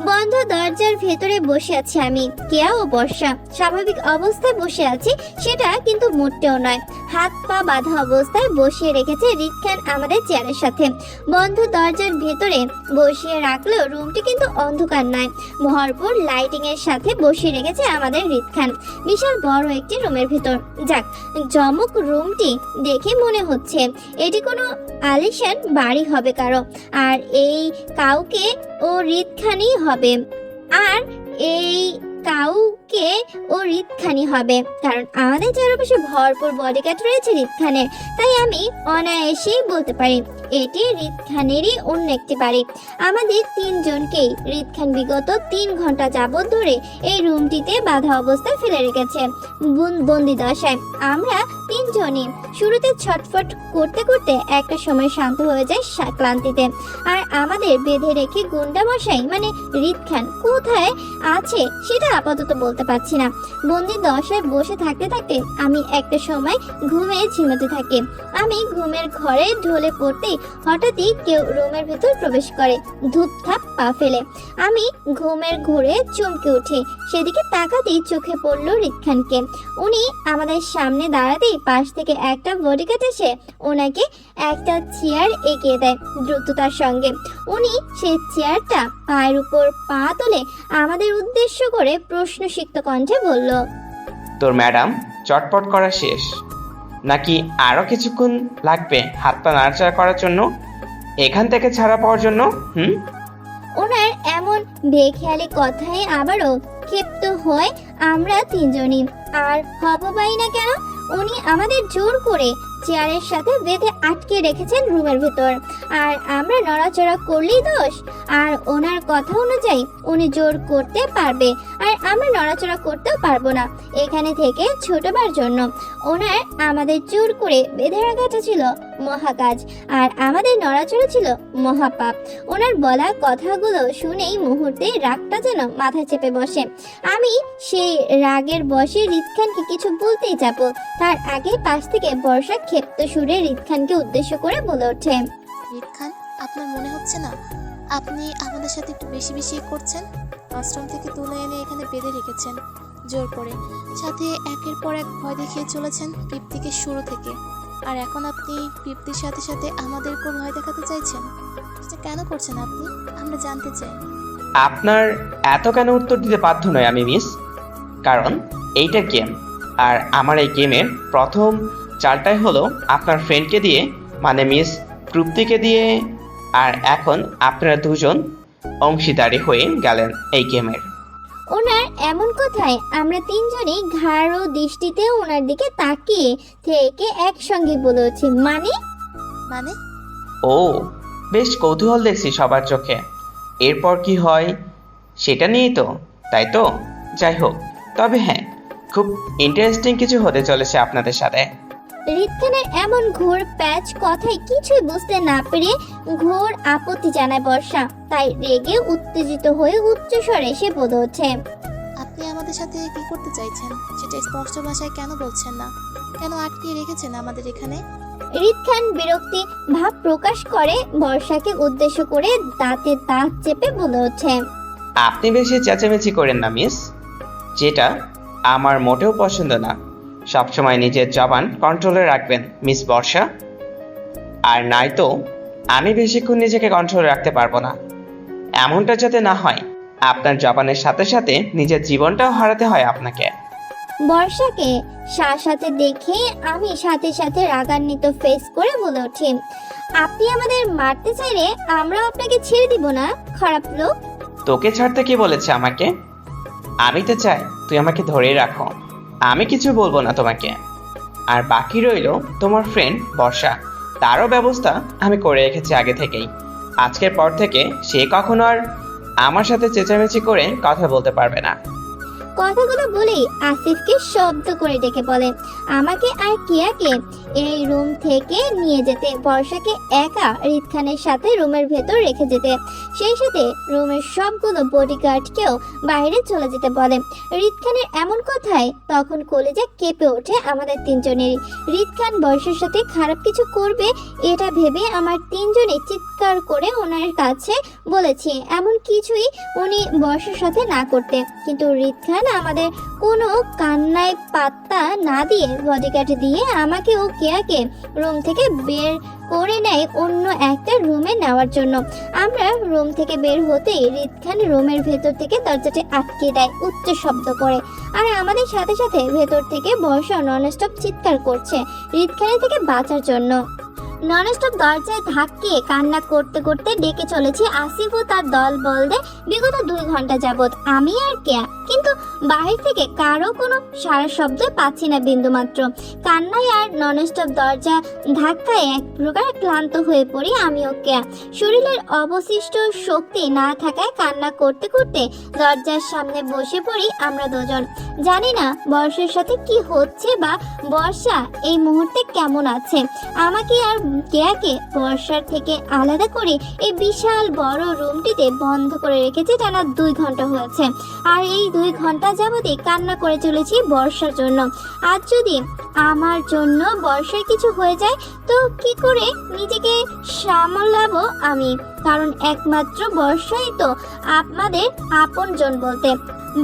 বন্ধ দরজার ভেতরে বসে আছি আমি, কেয়া ও বর্ষা। স্বাভাবিক অবস্থায় বসে আছি সেটা কিন্তু মোটেও নয়, হাত পা বাঁধা অবস্থায় বসিয়ে রেখেছে রিদ খান আমাদের চেয়ারের সাথে। বন্ধ দরজার ভেতরে বসিয়ে রাখলেও রুমটি কিন্তু অন্ধকার নয়, ভরপুর লাইটিং এর সাথে বসিয়ে রেখেছে আমাদের রিদ খান বিশাল বড় একটি রুমের ভেতর। যাক, জমক রুমটি দেখে মনে হচ্ছে এটি কোনো আলিশান বাড়ি হবে কারো, আর এই কাউকে ও রিদ খানই হবে, আর এই কাউকে ও রিদ খানই হবে, কারণ আমাদের চারপাশে ভরপুর বডিগার্ড রয়েছে রিদ খানের। তাই আমি অনায়াসেই বলতে পারি এটি রিদ খানেরই অন্য একটি বাড়ি। আমাদের তিনজনকেই রিদ খান বিগত 3 ঘন্টা যাবত ধরে এই রুমটিতে বাধা অবস্থায় ফেলে রেখেছে বন্দি দশায়। আমরা তিনজনই শুরুতে ছটফট করতে করতে একটা সময় শান্ত হয়ে যায় ক্লান্তিতে। আর আমাদের বেঁধে রেখে গুন্ডা মশাই মানে রিদ খান কোথায় আছে সেটা আপাতত বলতে পারছি না। বন্দি দশায় বসে থাকতে থাকতে আমি একটা সময় ঘুমে ঝিমাতে থাকি। আমি ঘুমের ঘরে ঢলে পড়তেই হঠাৎই কেউ রুমের ভেতর প্রবেশ করে ধূপধাপ পা ফেলে। আমি ঘুমের ঘুরে চমকে উঠি, সেদিকে তাকাতেই চোখে পড়ল রিদ খানকে। উনি আমাদের সামনে দাঁড়াতেই পাশ থেকে একটা বডিগার্ড এসে ওনাকে একটা চেয়ার এগিয়ে দেয় দ্রুততার সঙ্গে। উনি সেই চেয়ারটা পায়ের উপর পা তুলে আমাদের উদ্দেশ্য করে প্রশ্নসিক্ত কণ্ঠে বলল, তোর ম্যাডাম চটপট করা শেষ নাকি আরো কিছুক্ষণ লাগবে হাত পা নাড়াচাড়া করার জন্য, এখান থেকে ছাড়া পাওয়ার জন্য? ওনার এমন বেখেয়ালি কথায় আবারও ক্ষিপ্ত হয়ে আমরা তিনজনই, আর হব বাই না কেন, উনি আমাদের জোর করে চেয়ারের সাথে বেঁধে আটকে রেখেছেন রুমের ভেতর, আর আমরা নড়াচড়া করলেই দোষ। আর ওনার কথা অনুযায়ী উনি জোর করতে পারবে আর আমরা নড়াচড়া করতেও পারবো না এখানে থেকে ছোটবার জন্য। ওনার আমাদের জোর করে বেঁধে রাখাটা ছিল মহাকাজ, আর আমাদের নড়াচড়া ছিল মহাপাপ। ওনার বলা কথাগুলো শুনেই মুহূর্তে রাগটা যেন মাথায় চেপে বসে। আমি সেই রাগের বশে রিদ খানকে কিছু বলতেই যাব, তার আগে পাশ থেকে বর্ষা ক্ষিপ্ত সুরে রিদ খানকে উদ্দেশ্য করে বলে ওঠে, রিদ খান, আপনার মনে হচ্ছে না আপনি আমাদের সাথে একটু বেশি বেশি করছেন? আশ্রম থেকে তুলে এনে এখানে বেঁধে রেখেছেন জোর করে, সাথে একের পর এক ভয় দেখিয়ে চলেছেন তৃপ্তিকে শুরু থেকে, আর এখন আপনি তৃপ্তির সাথে সাথে আমাদেরকেও ভয় দেখাতে চাইছেন। এটা কেন করছেন আপনি? আমরা জানতে চাই। আপনার এত কেন উত্তর দিতে বাধ্য নয় আমি মিস, কারণ এইটা গেম, আর আমার এই গেমের প্রথম চালটাই হলো আপনার ফ্রেন্ডকে দিয়ে মানে মিস তৃপ্তিকে দিয়ে, আর এখন আপনারা দুজন অংশীদারি হয়ে গেলেন এই গেমের। ওনার এমন কথায় আমরা তিনজনই ঘাড় ও দৃষ্টিতে ওনার দিকে তাকিয়ে থেকে একসঙ্গে বলে উঠি, মানে? মানে? ও, বেশ কৌতূহল দেখছি সবার চোখে, এরপর কি হয় সেটা নিয়েই তো, তাই তো? যাই হোক, তবে হ্যাঁ, খুব ইন্টারেস্টিং কিছু হতে চলেছে আপনাদের সাথে। রিদ খানের এমন ঘোর প্যাচ কথায় কিছুই বুঝতে না পেরে ঘোর আপত্তি জানায় বর্ষা। তাই রেগে উত্তেজিত হয়ে উচ্চস্বরে সে বলে ওঠে, আপনি আমাদের সাথে কি করতে চাইছেন সেটা স্পষ্ট ভাষায় কেন বলছেন না? কেন আটকিয়ে রেখেছেন আমাদের এখানে? রিদ খান বিরক্তি ভাব প্রকাশ করে বর্ষাকে উদ্দেশ্য করে দাঁতে দাঁত চেপে বলে ওঠে, আপনি বেশি চেঁচামেচি করেন না মিস, যেটা আমার মোটেও পছন্দ না। সবসময় নিজের জবান কন্ট্রোলে রাখবেন মিস বর্ষা, আর নয়তো আমি বেশিক্ষণ নিজেকে কন্ট্রোলে রাখতে পারবো না। এমনটা যাতে না হয় আপনার জবানের সাথে সাথে নিজের জীবনটাও হারাতে হয় আপনাকে। বর্ষাকে সাথে দেখে আমি সাথে সাথে রাগান্বিত ফেস করে বলে উঠি, আপনি আমাদের মারতে চাইলে আমরাও আপনাকে ছেড়ে দিব না, খারাপ লোক। তোকে ছাড়তে কি বলেছে আমাকে? আমি তো চাই তুই আমাকে ধরেই রাখো, আমি কিছু বলবো না তোমাকে। আর বাকি রইল তোমার ফ্রেন্ড বর্ষা, তারও ব্যবস্থা আমি করে রেখেছি আগে থেকেই। আজকের পর থেকে সে কখনো আর আমার সাথে চেঁচামেচি করে কথা বলতে পারবে না। কথাগুলো বলেই আসিফকে শব্দ করে ডেকে বলে আমাকে আর কেয়াকে এই রুম থেকে নিয়ে যেতে, বর্ষাকে একা রিত খানের সাথে রুমের ভেতর রেখে যেতে, সেই সাথে রুমের সবগুলো বডিগার্ডকেও বাইরে চলে যেতে বলে। রিত খানের এমন কথায় তখন কলেজা কেঁপে ওঠে আমাদের তিনজনেরই। রিত খান বর্ষার সাথে খারাপ কিছু করবে এটা ভেবে আমার তিনজনে চিৎকার করে ওনার কাছে বলেছি এমন কিছুই উনি বর্ষার সাথে না করতে, কিন্তু রিত খান আমাদের কোনো কান্নায় পাত্তা না দিয়ে বডিগার্ড দিয়ে আমাকে ও কেয়াকে রুম থেকে বের করে নেয় অন্য একটা রুমে নেওয়ার জন্য। আমরা রুম থেকে বের হতেই রিত খান রুমের ভেতর থেকে দরজাটি আটকে দেয় উচ্চ শব্দ করে, আর আমাদের সাথে সাথে ভেতর থেকে বর্ষা ননস্টপ চিৎকার করছে রিত খানের থেকে বাঁচার জন্য। ননস্টপ দরজায় ধাক্কিয়ে কান্না করতে করতে ডেকে চলেছি আসিফ ও তার দল বলদের বিগত 2 ঘন্টা যাবৎ আমি আর কেয়া, কিন্তু বাহির থেকে কারো কোনো সারা শব্দ পাচ্ছি না বিন্দুমাত্র। কান্নায় আর ননস্টপ দরজা ধাক্কায় এক প্রকার ক্লান্ত হয়ে পড়ি আমি ও কেয়া। শরীরের অবশিষ্ট শক্তি না থাকায় কান্না করতে করতে দরজার সামনে বসে পড়ি আমরা দুজন। জানি না বর্ষার সাথে কি হচ্ছে বা বর্ষা এই মুহূর্তে কেমন আছে। আমাকে আর কেয়াকে বর্ষার থেকে আলাদা করে এই বিশাল বড় রুমটিতে বন্ধ করে রেখেছে টানা 2 ঘন্টা হয়েছে, আর এই 2 ঘন্টা যাবতই কান্না করে চলেছি বর্ষার জন্য। আজ যদি আমার জন্য বর্ষার কিছু হয়ে যায় তো কি করে নিজেকে সামলাবো আমি, কারণ একমাত্র বর্ষাই তো আমাদের আপনজন বলতে,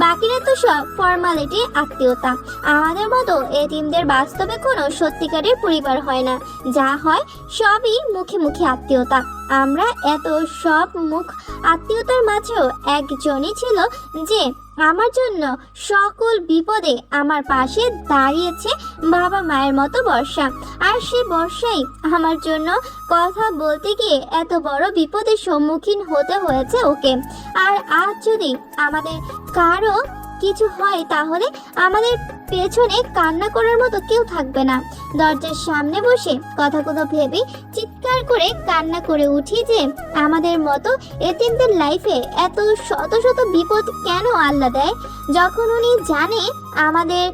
বাকিরা তো সব ফর্মালিটি আত্মীয়তা। আমাদের মতো এতিমদের বাস্তবে কোনো সত্যিকারের পরিবার হয় না, যা হয় সবই মুখে মুখে আত্মীয়তা। আমরা এত সব মুখ আত্মীয়তার মাঝেও একজনই ছিল যে আমার জন্য সকল বিপদে আমার পাশে দাঁড়িয়েছে, বাবা মায়ের মতো বর্ষা। আর সে বর্ষাই আমার জন্য কথা বলতে গিয়ে এত বড় বিপদের সম্মুখীন হতে হয়েছে ওকে। আর আজ যদি আমাদের কারো কিছু হয় তাহলে আমাদের পেছনে কান্না করার মতো কেউ থাকবে না। দরজার সামনে বসে কথাগুলো ভেবে চিৎকার করে কান্না করে উঠি যে আমাদের মতো এতিমদের লাইফে এত শত শত বিপদ কেন আল্লাহ দেয়, যখন উনি জানে আমাদের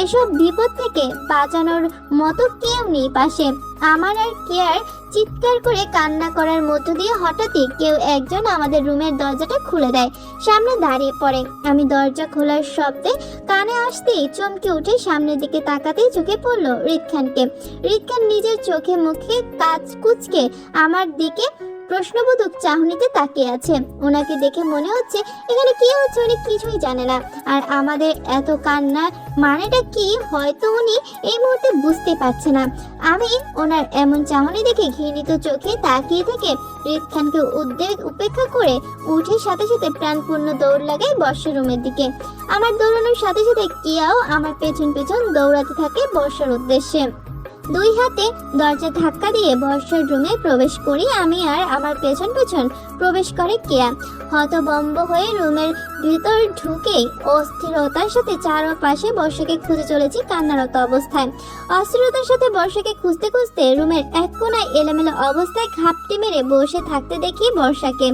এসব বিপদ থেকে বাঁচানোর মতো কেউ নেই পাশে। আমার আর কেয়ার চিৎকার করে কান্না করার মধ্য দিয়ে হঠাৎই কেউ একজন আমাদের রুমের দরজাটা খুলে দেয়, সামনে দাঁড়িয়ে পড়ে। আমি দরজা খোলার শব্দে কানে আসতেই চমকে উঠে সামনের দিকে তাকাতেই চোখে পড়লো রিত খানকে। রিত খান নিজের চোখে মুখে কাজ কুচকে আমার দিকে প্রশ্নবোধক চাহনিতে তাকিয়ে আছে। ওনাকে দেখে মনে হচ্ছে এখানে কি হচ্ছে উনি কিছুই জানে না, আর আমাদের এত কান্নার মানেটা কি হয়তো উনি এই মুহূর্তে বুঝতে পারছে না। আমি ওনার এমন চাহনি দেখে ঘৃণিত চোখে তাকিয়ে থেকে রিত খানকে উপেক্ষা করে উঠে সাথে সাথে প্রাণপূর্ণ দৌড় লাগাই বর্ষার রুমের দিকে। আমার দৌড়ানোর সাথে সাথে কিয়াও আমার পেছন পেছন দৌড়াতে থাকে বর্ষার উদ্দেশ্যে। 2 হাতে দরজা ধাক্কা দিয়ে বর্ষার রুমে প্রবেশ করি আমি, আর আমার পেছন পেছন প্রবেশ করে কেয়া। হতবম্ব হয়ে রুমের ভিতর ঢুকেই অস্থিরতার সাথে চারপাশে বর্ষাকে খুঁজে চলেছি কান্নারত অবস্থায়। অস্থিরতার সাথে বর্ষাকে খুঁজতে খুঁজতে রুমের এক কোণায় এলোমেলো অবস্থায় ঘাপটি মেরে বসে থাকতে দেখি বর্ষাকে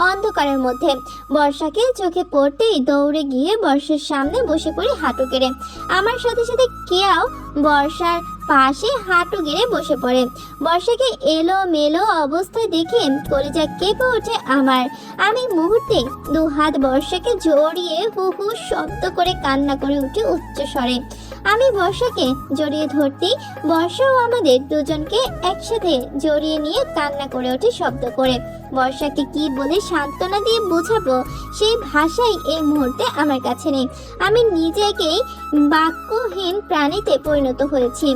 অন্ধকারের মধ্যে। বর্ষাকে চোখে পড়তেই দৌড়ে গিয়ে বর্ষার সামনে বসে পড়ি হাঁটু গেড়ে। আমার সাথে সাথে কেয়াও বর্ষার পাশে হাঁটু গেড়ে বসে পড়ে। বর্ষাকে এলোমেলো অবস্থায় দেখে কলিজা কেঁপে ওঠে আমার। আমি মুহূর্তে 2 হাত বর্ষাকে জড়িয়ে হু হু শব্দ করে কান্না করে উঠে উচ্চ স্বরে। আমি বর্ষাকে জড়িয়ে ধরতেই বর্ষাও আমাদের দুজনকে একসাথে জড়িয়ে নিয়ে কান্না করে ওঠে শব্দ করে। বর্ষাকে কি বলে সান্ত্বনা দিয়ে বোঝাবো সেই ভাষাই এই মুহূর্তে আমার কাছে নেই। আমি নিজেকেই বাক্যহীন প্রাণীতে পরিণত হয়েছি,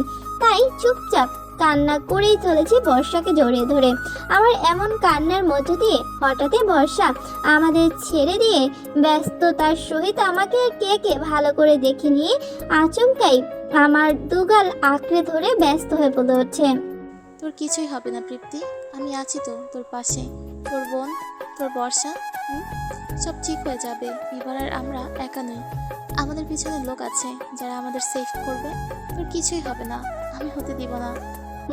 তাই চুপচাপ কান্না করেই চলেছি বর্ষাকে জড়িয়ে ধরে। আমার এমন কান্নার মধ্য দিয়ে হঠাৎই বর্ষা আমাদের ছেড়ে দিয়ে ব্যস্ততার সহিত আমাকে আর কে ভালো করে দেখে নিয়ে আচমকাই আমার দুগাল আঁকড়ে ধরে ব্যস্ত হয়ে পড়ে হচ্ছে। তোর কিছুই হবে না তৃপ্তি, আমি আছি তো তোর পাশে। তোর বোন, তোর বর্ষা, সব ঠিক হয়ে যাবে। এবার আর আমরা একা নই, আমাদের পিছনে লোক আছে যারা আমাদের সেফ করবে। তোর কিছুই হবে না, আমি হতে দিব না।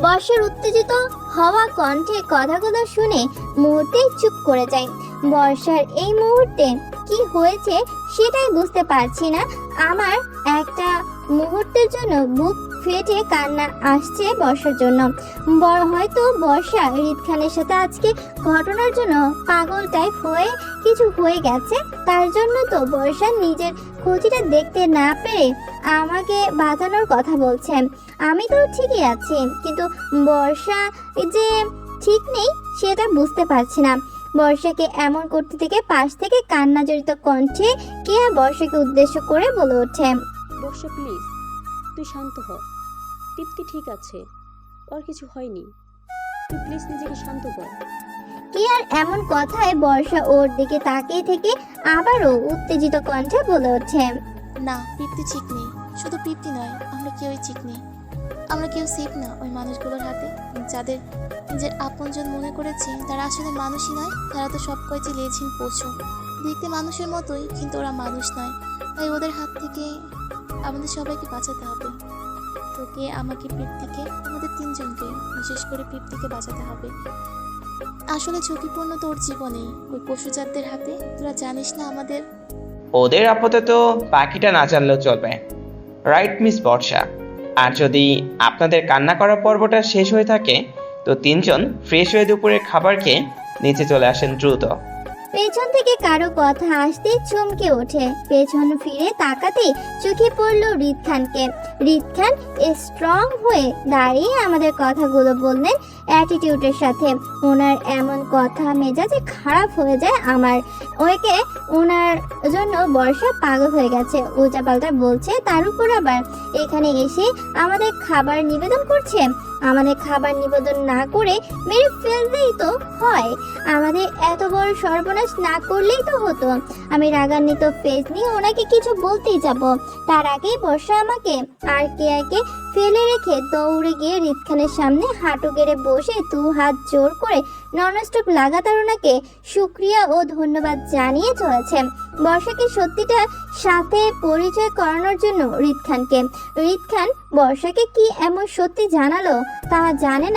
বর্ষার উত্তেজিত হওয়া কণ্ঠে কথাগুলো শুনে মুহূর্তেই চুপ করে যায়। বর্ষার এই মুহূর্তে কি হয়েছে সেটাই বুঝতে পারছি না। আমার একটা মুহূর্তের জন্য বুক ফেটে কান্না আসছে বর্ষার জন্য। হয়তো বর্ষা রিদ খানের সাথে আজকে ঘটনার জন্য পাগল টাইপ হয়ে কিছু হয়ে গেছে, তার জন্য তো বর্ষা নিজের ক্ষতিটা দেখতে না পেরে আমাকে বাঁচানোর কথা বলছে। আমি তো ঠিকই আছি, কিন্তু বর্ষা যে ঠিক নেই সেটা বুঝতে পারছি না। বর্ষাকে এমন করতে থেকে পাশ থেকে কান্না জড়িত কণ্ঠে কেয়া বর্ষাকে উদ্দেশ্য করে বলে ওঠে, বর্ষা প্লিজ, তুই শান্ত হ। তৃপ্তি ঠিক আছে, ওর কিছু হয়নি। তুই প্লিজ নিজেকে শান্ত কর। কেয়ার এমন কথায় বর্ষা ওর দিকে তাকিয়ে থেকে আবারও উত্তেজিত কণ্ঠে বলে ওঠে, না, পিপ্তি ঠিক নেই। শুধু পিপ্তি নয়, আমরা কেউই ঠিক নেই। আমরা কেউ সেফ না ওই মানুষগুলোর হাতে। যাদের নিজের আপনজন মনে করেছে তারা আসলে মানুষই নয়। তারা তো সব কয়টি লেছিন পশু, দেখতে মানুষের মতোই, কিন্তু ওরা মানুষ নয়। তাই ওদের হাত থেকে আমাদের সবাইকে বাঁচাতে হবে। তোকে, আমাকে, পিপ্তিকে, আমাদের তিনজনকে, বিশেষ করে পিপ্তিকে বাঁচাতে হবে। আসলে ঝুঁকিপূর্ণ তোর জীবনেই ওই পশুজাতদের হাতে। তোরা জানিস না আমাদের। ওদের আপাতত পাখিটা না জানলেও চলবে, রাইট মিস বর্ষা? আর যদি আপনাদের কান্না করার পর্বটা শেষ হয়ে থাকে তো তিনজন ফ্রেশ হয়ে দুপুরের খাবার খেয়ে নিচে চলে আসেন দ্রুত। পেছন থেকে কারো কথা আসতে চমকে ওঠে। পেছন ফিরে তাকাতেই চোখে পড়লো রিদ খানকে। রিদ খান স্ট্রং হয়ে দাঁড়িয়ে আমাদের কথাগুলো বললেন অ্যাটিটিউডের সাথে। ওনার এমন কথা মেজাজে খারাপ হয়ে যায় আমার। ওকে ওনার জন্য বর্ষা পাগল হয়ে গেছে, উল্টাপাল্টা বলছে, তার উপর আবার এখানে এসে আমাদের খাবার নিবেদন করছে। আমাদের খাবার নিবেদন না করে মেরে ফেললেই তো হয়, আমাদের এত বড় সর্বনাশ না করলেই তো হতো। আমি রাগান্বিত ফেস নিয়ে ওনাকে কিছু বলতেই যাব, তার আগেই বর্ষা আমাকে আর কেয়াকে ফেলে রেখে দৌড়ে গিয়ে রিদ খানের সামনে হাঁটু গেড়ে বসে দু হাত জোর করে ননস্টপ লাগাতার ওনাকে শুক্রিয়া ও ধন্যবাদ জানিয়ে চলেছে। বর্ষাকে সত্যিটা সাথে পরিচয় করানোর জন্য রিদ খানকে। রিদ খান বর্ষাকে কি এমন সত্যি জানালো তা জানি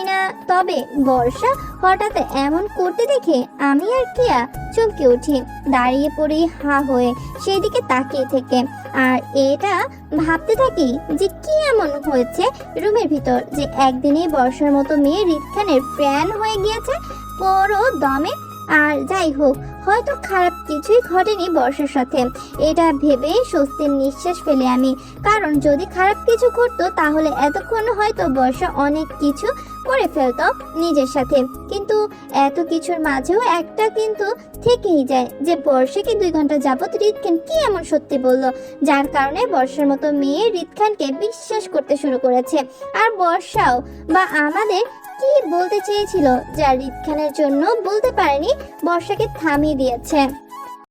না, তবে বর্ষা হঠাৎ এমন করতে দেখে আমি আর কেয়া চমকে উঠি, দাঁড়িয়ে পড়ি হা হয়ে সেদিকে তাকিয়ে থেকে। আর এটা ভাবতে থাকি যে কি এমন হয়েছে রুমের ভিতর যে একদিনেই বর্ষার মতো মেয়ে রিদ খানের ফ্যান হয়ে গিয়েছে পুরো দমে। আর যাই হোক, হয়তো খারাপ কিছুই ঘটেনি বর্ষার সাথে, এটা ভেবে স্বস্তির নিঃশ্বাস ফেলে আমি। কারণ যদি খারাপ কিছু ঘটতো তাহলে এতক্ষণ হয়তো বর্ষা অনেক কিছু করে ফেলতো নিজের সাথে। কিন্তু এত কিছুর মাঝেও একটা কিন্তু থেকেই যায় যে বর্ষাকে 2 ঘন্টা যাবত রিদ খান কি এমন সত্যি বললো যার কারণে বর্ষার মতো মেয়ে রিদ খানকে বিশ্বাস করতে শুরু করেছে। আর বর্ষাও বা আমাদের কি বলতে চেয়েছিল যা রিদ খানের জন্য বলতে পারেনি, বর্ষাকে থামিয়ে দিয়েছে।